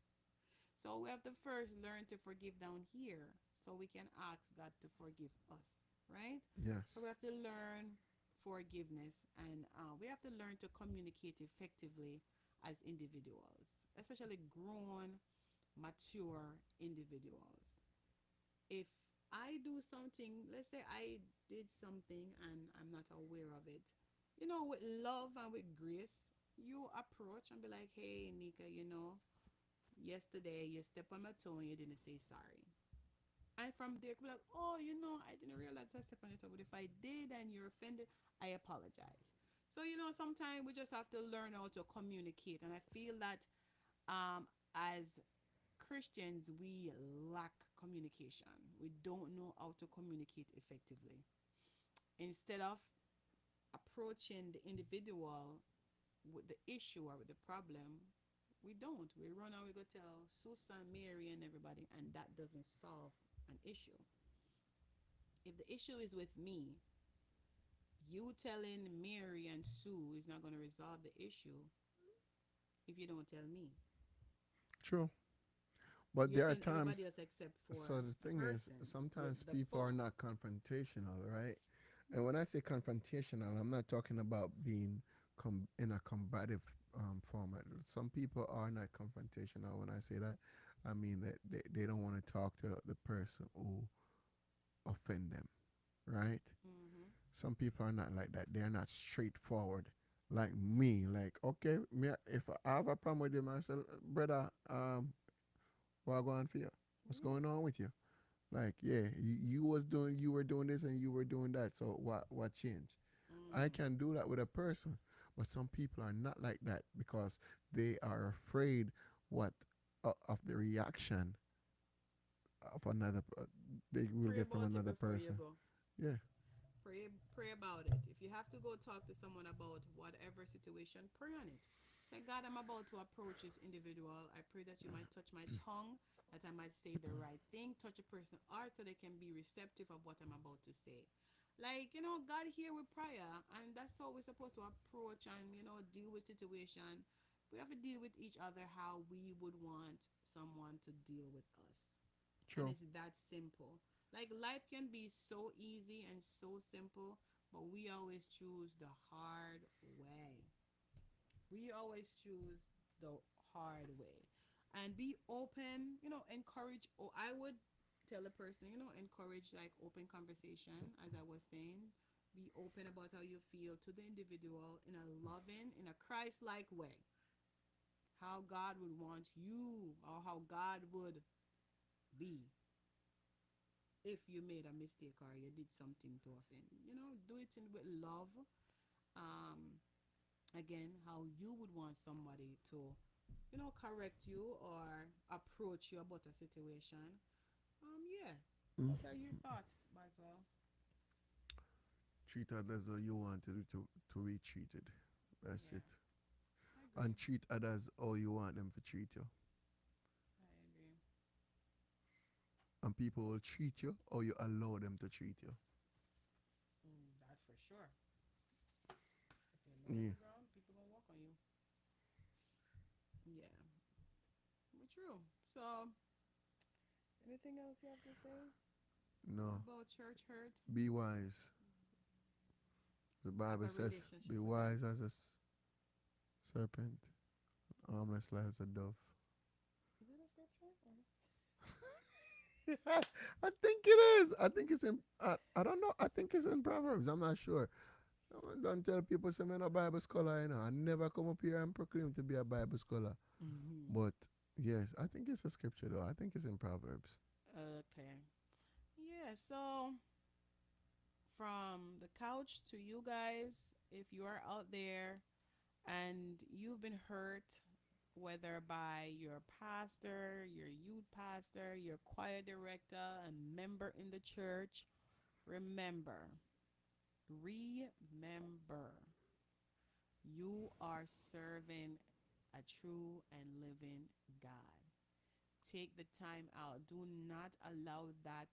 A: So we have to first learn to forgive down here so we can ask God to forgive us, right? So
B: Yes.
A: we have to learn forgiveness, and we have to learn to communicate effectively as individuals, especially grown, mature individuals. If I do something, let's say I did something and I'm not aware of it, with love and with grace, you approach and be like, hey, Nika, yesterday you stepped on my toe and you didn't say sorry. And from there, be like, oh, I didn't realize I stepped on your toe. But if I did and you're offended, I apologize. So, sometimes we just have to learn how to communicate. And I feel that as Christians, we lack communication. We don't know how to communicate effectively. Instead of approaching the individual with the issue or with the problem, we don't. We run and we go tell Susan, Mary, and everybody, and that doesn't solve an issue. If the issue is with me, you telling Mary and Sue is not going to resolve the issue if you don't tell me.
B: True. But
A: You're
B: there are
A: telling everybody
B: times.
A: else except
B: So
A: for
B: the
A: the
B: thing is,
A: person with
B: sometimes
A: the
B: people are
A: fault.
B: not confrontational, right? And when I say confrontational, I'm not talking about being in a combative format. Some people are not confrontational. When I say that, I mean that they don't want to talk to the person who offend them, right?
A: Mm-hmm.
B: Some people are not like that. They're not straightforward like me. Like, okay, me, if I have a problem with you, I say, brother, what going on for you? What's
A: Yeah.
B: going on with you? Like, yeah, you were doing this and you were doing that. So what changed? I
A: Mm.
B: can do that with a person, but some people are not like that because they are afraid what of the reaction of another they will
A: Pray
B: get from
A: about it
B: another
A: before you
B: person.
A: go.
B: Yeah,
A: Pray about it. If you have to go talk to someone about whatever situation, pray on it. Say, God, I'm about to approach this individual. I pray that you might touch my tongue, that I might say the right thing, touch a person's heart so they can be receptive of what I'm about to say. Like, God here with prayer, and that's how we're supposed to approach and, deal with situation. We have to deal with each other how we would want someone to deal with us. And
B: true.
A: it's that simple. Like life can be so easy and so simple, but we always choose the hard way. We always choose the hard way. And be open, encourage, or I would tell a person, encourage like open conversation, as I was saying. Be open about how you feel to the individual in a loving, in a Christ like way. How God would want you, or how God would be if you made a mistake or you did something to offend. Do it with love. Um, Again, how you would want somebody to, correct you or approach you about a situation. Yeah.
B: Mm.
A: What are your thoughts, Baswell?
B: Treat others how you want to be treated. That's
A: Yeah,
B: it.
A: I agree.
B: And treat others how you want them to treat you.
A: I agree.
B: and people will treat you or you allow them to treat you.
A: That's for sure. If you're low on
B: Yeah.
A: the ground, people gonna walk on you. Yeah, but true. So, anything else you have to say
B: No.
A: about church hurt?
B: Be wise. The
A: Have
B: Bible
A: a
B: says,
A: relationship
B: be
A: with God.
B: wise as a serpent, harmless as a dove.
A: Is it a scripture?
B: I think it is. I think it's in. I don't know. I think it's in Proverbs. I'm not sure. Don't tell people say I'm a Bible scholar. You know, I never come up here and proclaim to be a Bible scholar.
A: Mm-hmm.
B: But yes, I think it's a scripture though. I think it's in Proverbs.
A: Okay. Yeah. So, from the couch to you guys, if you are out there and you've been hurt, whether by your pastor, your youth pastor, your choir director, a member in the church, remember, remember, you are serving a true and living God. Take the time out. Do not allow that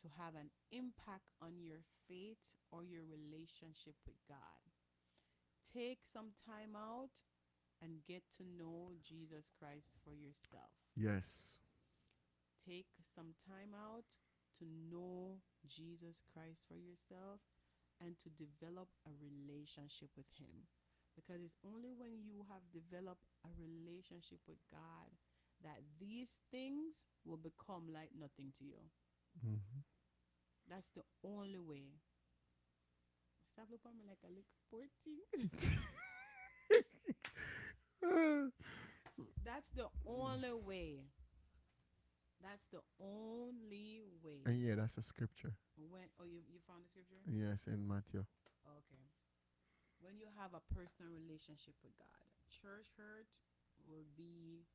A: to have an impact on your faith or your relationship with God. Take some time out and get to know Jesus Christ for yourself.
B: Yes.
A: Take some time out to know Jesus Christ for yourself and to develop a relationship with Him. Because it's only when you have developed a relationship with God that these things will become like nothing to you.
B: Mm-hmm.
A: That's the only way. Stop looking at me like a little poor thing. That's the only way. That's the only way.
B: And yeah, that's a scripture.
A: When you found the scripture?
B: Yes, in Matthew.
A: Okay. When you have a personal relationship with God, church hurt will be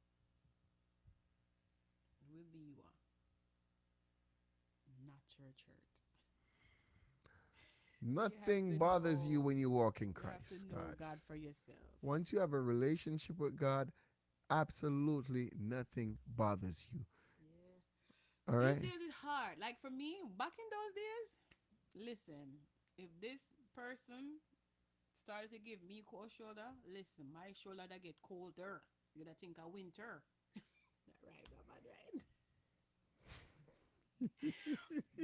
A: what? Not church hurt. So
B: Nothing bothers you when you walk in
A: you have to
B: Christ,
A: know God
B: guys.
A: for yourself.
B: Once you have a relationship with God, absolutely nothing bothers you.
A: Yeah.
B: All
A: These
B: right?
A: days it's hard. Like for me, back in those days, listen, if this person started to give me cold shoulder, listen, my shoulder that get colder. You gotta think of winter. Right, not bad, right?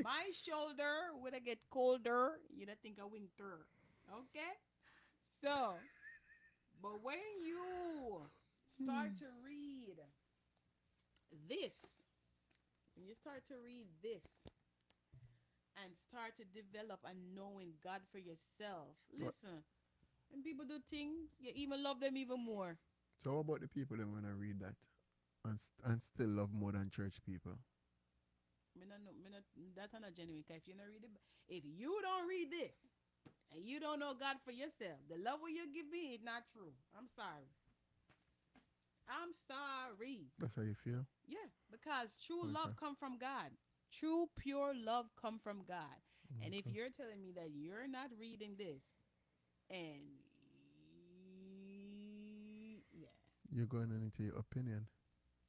A: My shoulder would get colder. You gotta think of winter. Okay? So, but when you start to read this, when you start to read this and start to develop a knowing God for yourself,
B: What-
A: listen, when people do things, you even love them even more.
B: So, how about the people that want to read that and still love more than church people?
A: Me not, that's not genuine. 'Cause if you don't read it, if you don't read this and you don't know God for yourself, the love what you give me is not true. I'm sorry. I'm sorry.
B: That's how you feel?
A: Yeah, because true
B: Okay.
A: love come from God. True pure love come from God. And if
B: Okay.
A: you're telling me that you're not reading this and yeah,
B: You're going into your opinion,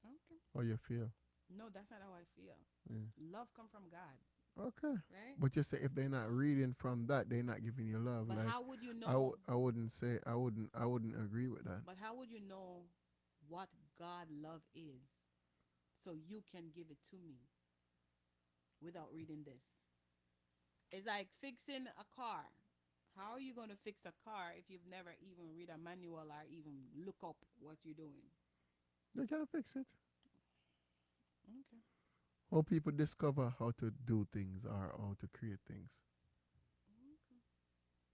A: okay.
B: how you feel.
A: No, that's not how I feel.
B: Yeah.
A: Love come from God,
B: Okay.
A: right?
B: But you say if they're not reading from that, they're not giving you love.
A: But
B: Like
A: how would you know?
B: I wouldn't say I wouldn't agree with that.
A: But how would you know what God love is so you can give it to me without reading this? It's like fixing a car. How are you going to fix a car if you've never even read a manual or even look up what you're doing?
B: They can't fix it.
A: Okay.
B: How people discover how to do things or how to create things.
A: Okay.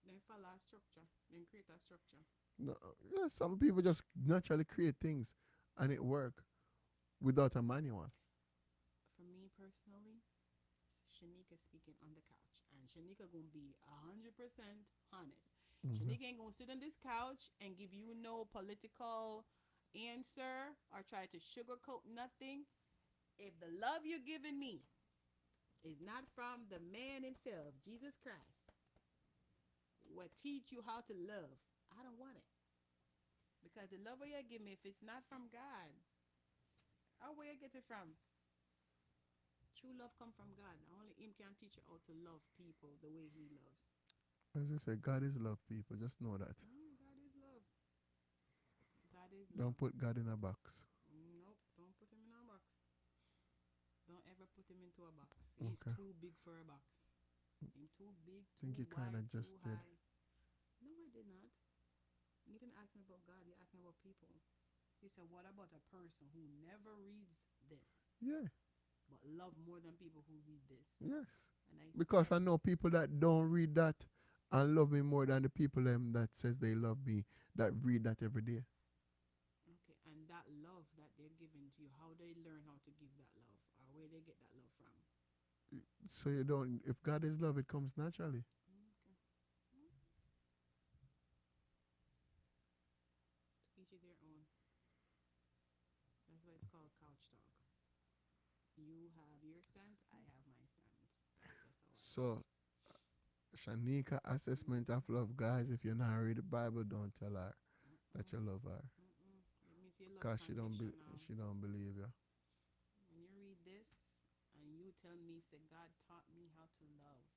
A: Then follow a structure. Then create a structure.
B: No, yeah, some people just naturally create things and it work without a manual.
A: For me personally, Shanika speaking on the couch, and Shanika gonna be 100% honest.
B: Hmm.
A: Shanika ain't gonna sit on this couch and give you no political answer or try to sugarcoat nothing. If the love you're giving me is not from the man himself, Jesus Christ, what teach you how to love, I don't want it. Because the love you give me, if it's not from God, how will you get it from? True love come from God. Only Him can teach you how to love people the way He loves.
B: I just say God is love, people. Just know that.
A: God is love. God is
B: Don't
A: love.
B: put God in a box.
A: Nope, don't put Him in a box. Don't ever put Him into a box. He's
B: Okay.
A: too big for a box. Him too big,
B: I think
A: too
B: you kind
A: wide,
B: of
A: too
B: just did.
A: high. No, I did not. You didn't ask me about God. You asked me about people. He said, "What about a person who never reads this,
B: Yeah.
A: but love more than people who read this?"
B: Yes.
A: And I
B: Because
A: said,
B: I know people that don't read that and love me more than the people that says they love me that read that every day.
A: okay, and that love that they're giving to you, how they learn how to give that love, or where they get that love from.
B: So you don't. If God is love, it comes naturally.
A: Okay. Well, to each of their own. That's why it's called couch talk. You have your stance, I have my stance. That's just how I roll.
B: So Shanika assessment
A: Mm-mm,
B: of love, guys. If you're not read the Bible, don't tell her that
A: mm-mm,
B: you love her,
A: mm-mm. It means your love
B: cause
A: conditional.
B: she don't believe you.
A: When you read this and you tell me, say, God taught me how to love.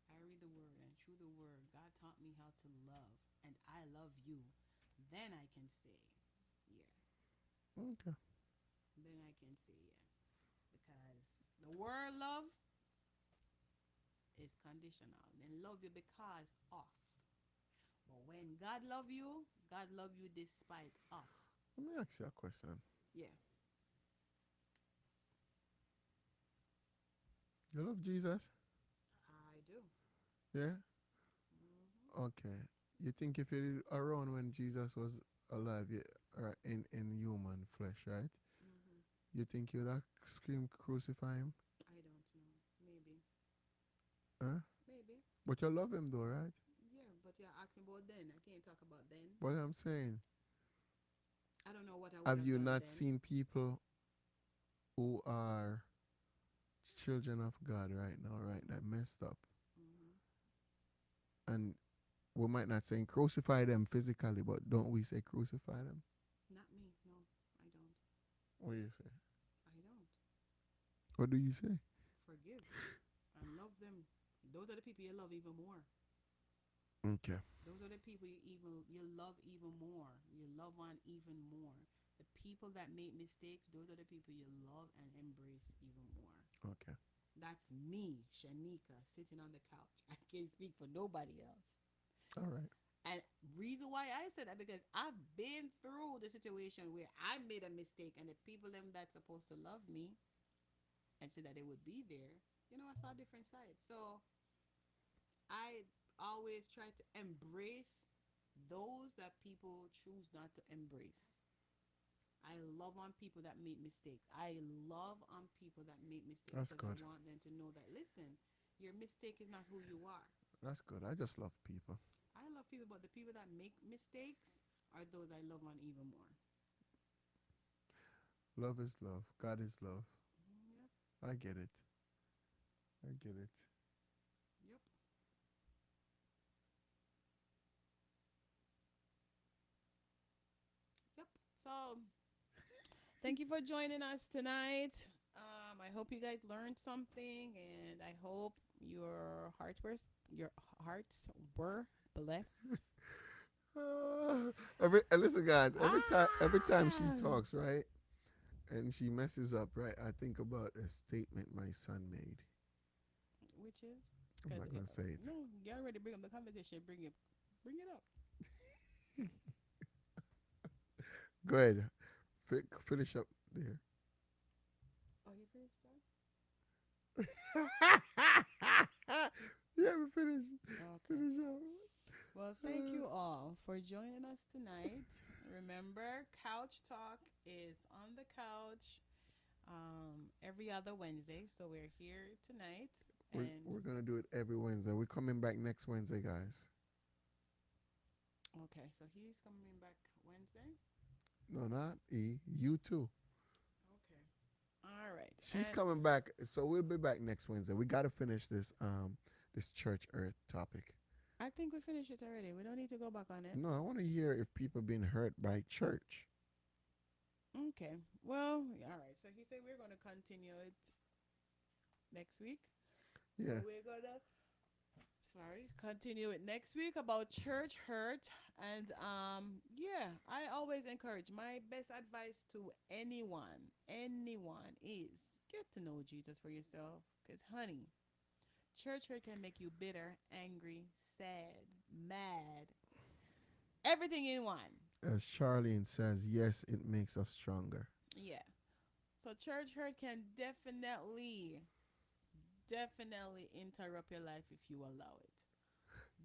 A: I read the word, and through the word, God taught me how to love, and I love you. Then I can say, yeah.
B: Okay.
A: Then I can say, yeah. Because the word love is conditional. Then love you because of. But when God love you, God love you despite of.
B: Let me ask you a question.
A: Yeah,
B: You love Jesus?
A: I do.
B: Yeah.
A: Mm-hmm.
B: Okay. You think if you're around when Jesus was alive, yeah, or in human flesh, right?
A: Mm-hmm.
B: You think you'd have scream crucify him?
A: I don't know. Maybe.
B: Huh?
A: Maybe.
B: But you love him though, right?
A: Yeah, but you're asking about then. I can't talk about then.
B: But I'm saying,
A: I don't know what I would
B: have
A: have
B: you
A: done
B: not
A: then.
B: seen people who are children of God right now, right? That messed up,
A: Mm-hmm.
B: and we might not say crucify them physically, but don't we say crucify them?
A: Not me. No, I don't.
B: What do you say?
A: I don't.
B: What do you say?
A: Forgive and love them. Those are the people you love even more.
B: Okay,
A: Those are the people you love even more. You love on even more. The people that make mistakes, those are the people you love and embrace even more.
B: okay,
A: That's me, Shanika, sitting on the couch. I can't speak for nobody else.
B: all right.
A: And reason why I said that because I've been through the situation where I made a mistake and the people them that's supposed to love me and said that they would be there, I saw a different side. So I always try to embrace those that people choose not to embrace. I love on people that make mistakes. I love on people that make mistakes
B: That's
A: because I
B: good.
A: want them to know that listen, your mistake is not who you are.
B: That's good. I just love people.
A: I love people, but the people that make mistakes are those I love on even more.
B: Love is love. God is love.
A: Yep,
B: I get it. I get it.
A: yep, yep. So thank you for joining us tonight. I hope you guys learned something, and I hope your hearts were blessed.
B: Listen, guys. Every time she
A: Ah,
B: talks, right, and she messes up, right, I think about a statement my son made.
A: which is
B: I'm
A: because
B: not gonna say it.
A: no, you already bring up the conversation. Bring it up.
B: Go ahead. Finish up there.
A: Oh, you finished that?
B: Yeah, we finish.
A: Okay.
B: Finish up.
A: Well, thank you all for joining us tonight. Remember, Couch Talk is on the couch every other Wednesday. So we're here tonight. And
B: We're gonna do it every Wednesday. We're coming back next Wednesday, guys.
A: okay, so he's coming back Wednesday.
B: No, not E. You too.
A: Okay. All right.
B: She's
A: And
B: coming back, so we'll be back next Wednesday. We gotta finish this church earth topic.
A: I think we finished it already. We don't need to go back on it.
B: No, I want to hear if people been hurt by church.
A: Okay. Well, all right. So he said we're going to continue it next week. So
B: Yeah.
A: we're going to continue it next week about church hurt. And yeah, I always encourage, my best advice to anyone is get to know Jesus for yourself, cuz honey, church hurt can make you bitter, angry, sad, mad, everything in one.
B: As Charlene says, yes, it makes us stronger.
A: Yeah. So church hurt can definitely interrupt your life if you allow it.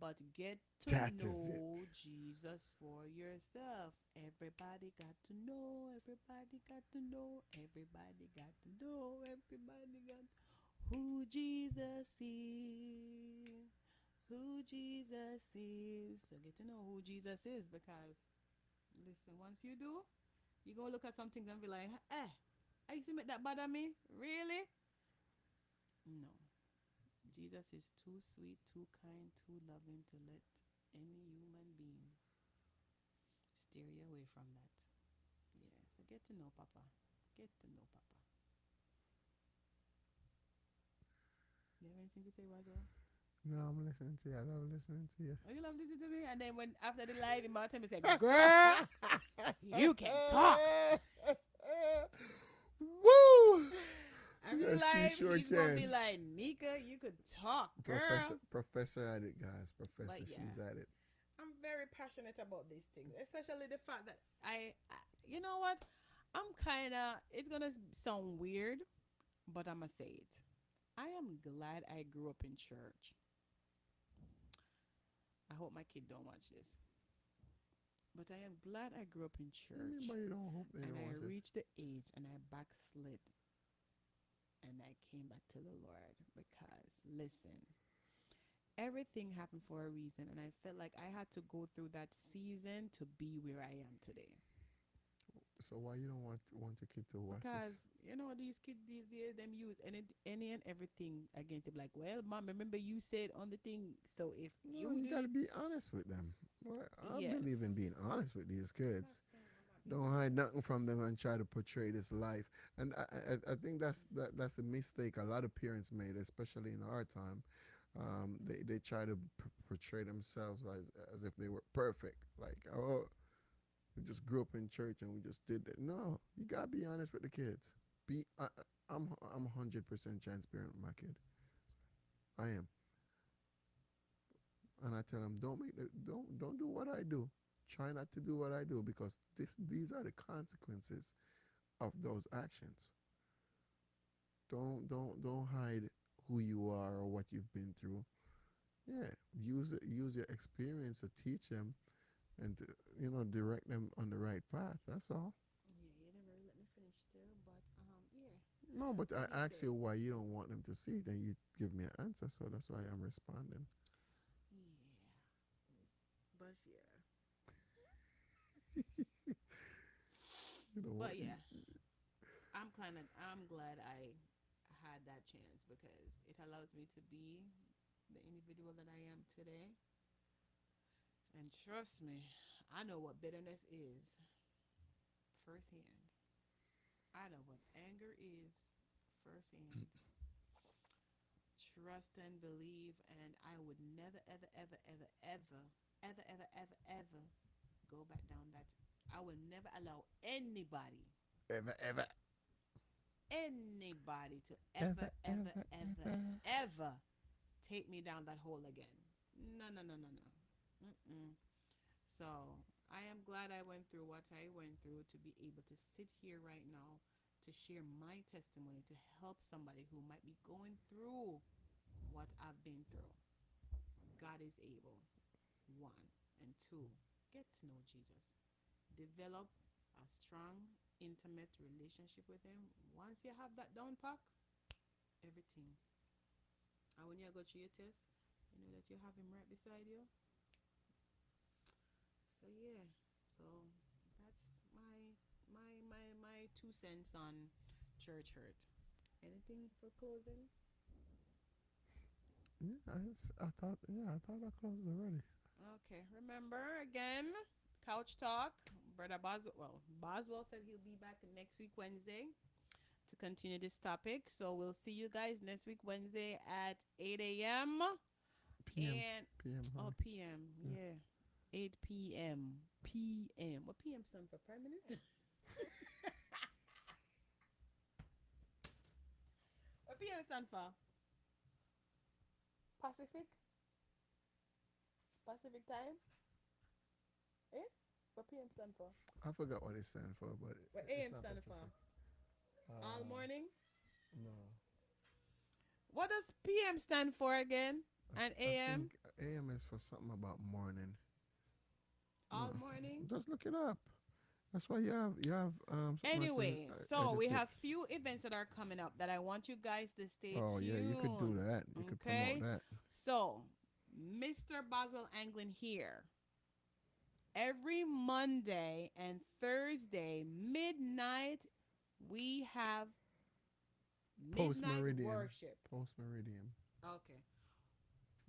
A: But get to
B: That is it.
A: know Jesus for yourself. Everybody got to know. Everybody got to know. Everybody got to know. Everybody got who Jesus is. Who Jesus is. So get to know who Jesus is, because listen, once you do, you go look at some things and be like, I used to make that bother me? Really? No. Jesus is too sweet, too kind, too loving to let any human being steer you away from that. Yeah, so get to know Papa. Get to know Papa. You have anything to say, Wago?
B: No, I'm listening to you. I love listening to you.
A: Oh, you love listening to me? And then when after the live, in Martin said, girl, you can talk.
B: Woo!
A: After the
B: Yes, she
A: live,
B: sure
A: he's gonna be
B: can.
A: like, Nika, you could talk,
B: Professor,
A: girl.
B: professor at it, guys.
A: But
B: Professor,
A: yeah,
B: she's at it.
A: I'm very passionate about these things, especially the fact that I you know what? I'm kind of, it's gonna sound weird, but I'm gonna say it. I am glad I grew up in church. I hope my kid don't watch this, but I am glad I grew up in
B: What do you mean
A: church,
B: by you don't hope they
A: and
B: don't
A: I
B: watch it?
A: reached the age and I backslid and I came back to the Lord because listen, everything happened for a reason, and I felt like I had to go through that season to be where I am today.
B: So why you don't want your kid to watch this?
A: Because you know these kids these days, them use any and everything against it. Like, well, mom, remember you said on the thing. So if
B: No,
A: you
B: you
A: did
B: gotta
A: it,
B: be honest with them. Well, I believe in being
A: yes.
B: honest with these
A: I'm not
B: kids.
A: saying I'm not being
B: Don't hide
A: honest.
B: nothing from them and try to portray this life. And I think that's a mistake a lot of parents made, especially in our time. They try to portray themselves as if they were perfect. Like, oh, we just grew up in church and we just did that. No, you gotta be honest with the kids. Be I'm 100% transparent with my kid. I am, and I tell them don't do what I do. Try not to do what I do because these are the consequences of those actions. Don't hide who you are or what you've been through. Yeah, use your experience to teach them and to, direct them on the right path. That's all.
A: Yeah, you never really let me finish still, but yeah.
B: No, but I asked you
A: Listen,
B: why you don't want them to see it, and you give me an answer, so that's why I'm responding.
A: yeah, but yeah,
B: You don't want.
A: but yeah. I'm glad I had that chance because it allows me to be the individual that I am today. And trust me, I know what bitterness is firsthand. I know what anger is firsthand. Trust and believe, and I would never, ever, ever, ever, ever, ever, ever, ever, ever go back down that. I will never allow
B: Ever,
A: anybody to ever,
B: ever,
A: ever,
B: ever,
A: ever,
B: ever.
A: ever take me down that hole again. No, no, no, no, no. Mm-mm. So I am glad I went through what I went through to be able to sit here right now to share my testimony to help somebody who might be going through what I've been through. God is able. One. And two, get to know Jesus. Develop a strong, intimate relationship with Him. Once you have that down pack, everything. And when you go through your test, you know that you have Him right beside you. So yeah. So that's my 2 cents on church hurt. Anything for closing?
B: Yeah, I thought I closed already.
A: Okay. Remember again, couch talk. Brother Boswell. Well, Boswell said he'll be back next week Wednesday to continue this topic. So we'll see you guys next week Wednesday at 8 a.m.
B: PM.
A: and
B: PM,
A: oh
B: honey.
A: p.m.
B: Yeah.
A: Yeah, 8 p.m. p.m. What p.m. stand for Prime Minister? What p.m. stand for Pacific? Pacific time? Eh? What p.m. stand for?
B: I forgot what it stands for, but
A: What
B: it's
A: a.m.
B: not
A: stand for?
B: Pacific.
A: All
B: Uh,
A: morning.
B: no.
A: What does p.m. stand for again? And
B: I
A: a.m.
B: think AM is for something about morning. No,
A: all morning.
B: just look it up. That's why you have someone to
A: Anyway, so we
B: educate.
A: have few events that are coming up that I want you guys to stay
B: Oh yeah, you could do
A: tuned.
B: that. You could promote
A: Okay?
B: that.
A: So, Mr. Boswell Anglin here. Every Monday and Thursday midnight we have
B: Post
A: midnight
B: meridian.
A: worship.
B: Post meridian.
A: Okay.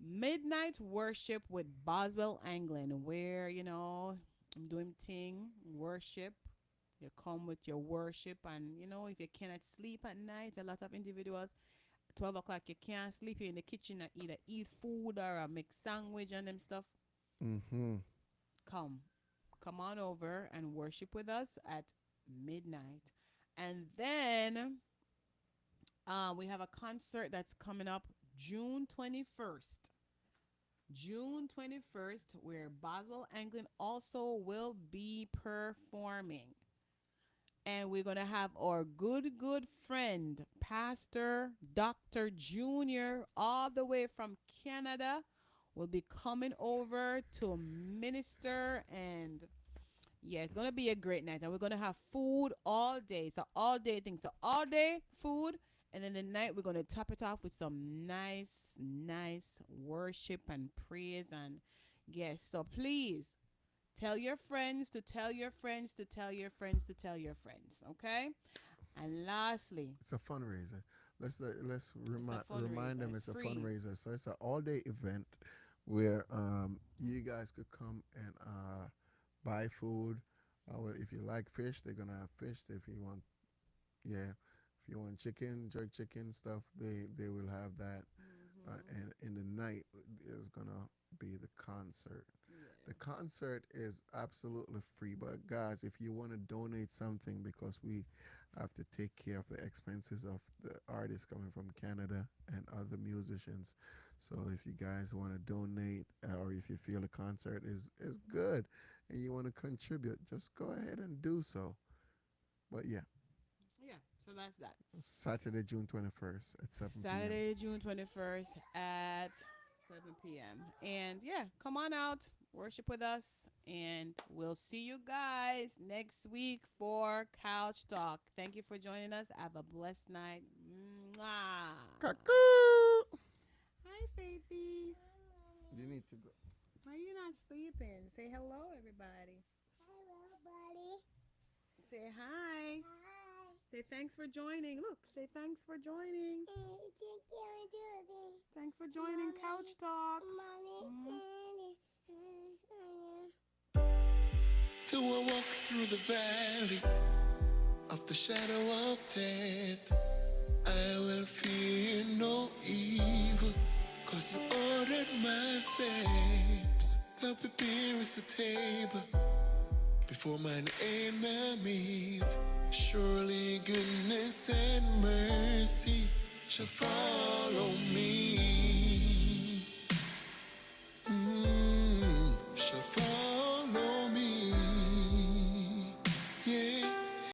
A: Midnight worship with Boswell Anglin, where I'm doing thing worship. You come with your worship, and if you cannot sleep at night, a lot of individuals 12 o'clock you can't sleep. You're in the kitchen and either eat food or make sandwich and them stuff.
B: Mm-hmm.
A: Come, come on over and worship with us at midnight, and then we have a concert that's coming up June 21st. June 21st, where Boswell Anglin also will be performing. And we're going to have our good friend, Pastor Dr. Junior, all the way from Canada, will be coming over to minister. And yeah, it's going to be a great night. And we're going to have food all day. So, all day things. So, all day food. And then the night, we're going to top it off with some nice worship and praise. And yes, so please tell your friends to tell your friends to tell your friends to tell your friends. Okay? And lastly,
B: It's a fundraiser. Let's
A: it's a
B: remind
A: fundraiser.
B: them
A: It's
B: it's a
A: free.
B: fundraiser. So it's an all day event where you guys could come and buy food. Well, if you like fish, they're gonna have fish. If you want, yeah, if you want chicken, jerk chicken stuff, they will have that.
A: Mm-hmm.
B: And in the night is gonna be the concert. The
A: Yeah.
B: concert is absolutely free, but guys, if you want to donate something, because we have to take care of the expenses of the artists coming from Canada and other musicians. So if you guys want to donate, or if you feel the concert is good and you want to contribute, just go ahead and do so. But yeah,
A: Yeah. So that's that.
B: Saturday, June 21st at 7 p.m.
A: Saturday, June 21st at 7 p.m. And yeah, come on out, worship with us, and we'll see you guys next week for Couch Talk. Thank you for joining us. Have a blessed night. Mwah.
B: Cuckoo!
A: Hi, Faithy.
B: You need to go.
A: Why are you not sleeping? Say hello, everybody.
C: Hello, buddy.
A: Say hi.
C: Hi.
A: Say thanks for joining. Look, say thanks for joining.
C: Thank you, Judy.
A: Thanks for joining Couch Talk.
C: Mommy,
A: Mm.
C: Daddy.
D: So I walk through the valley of the shadow of death. I will fear no evil, 'cause you ordered my steps. Thou preparest a table before mine enemies. Surely goodness and mercy shall follow me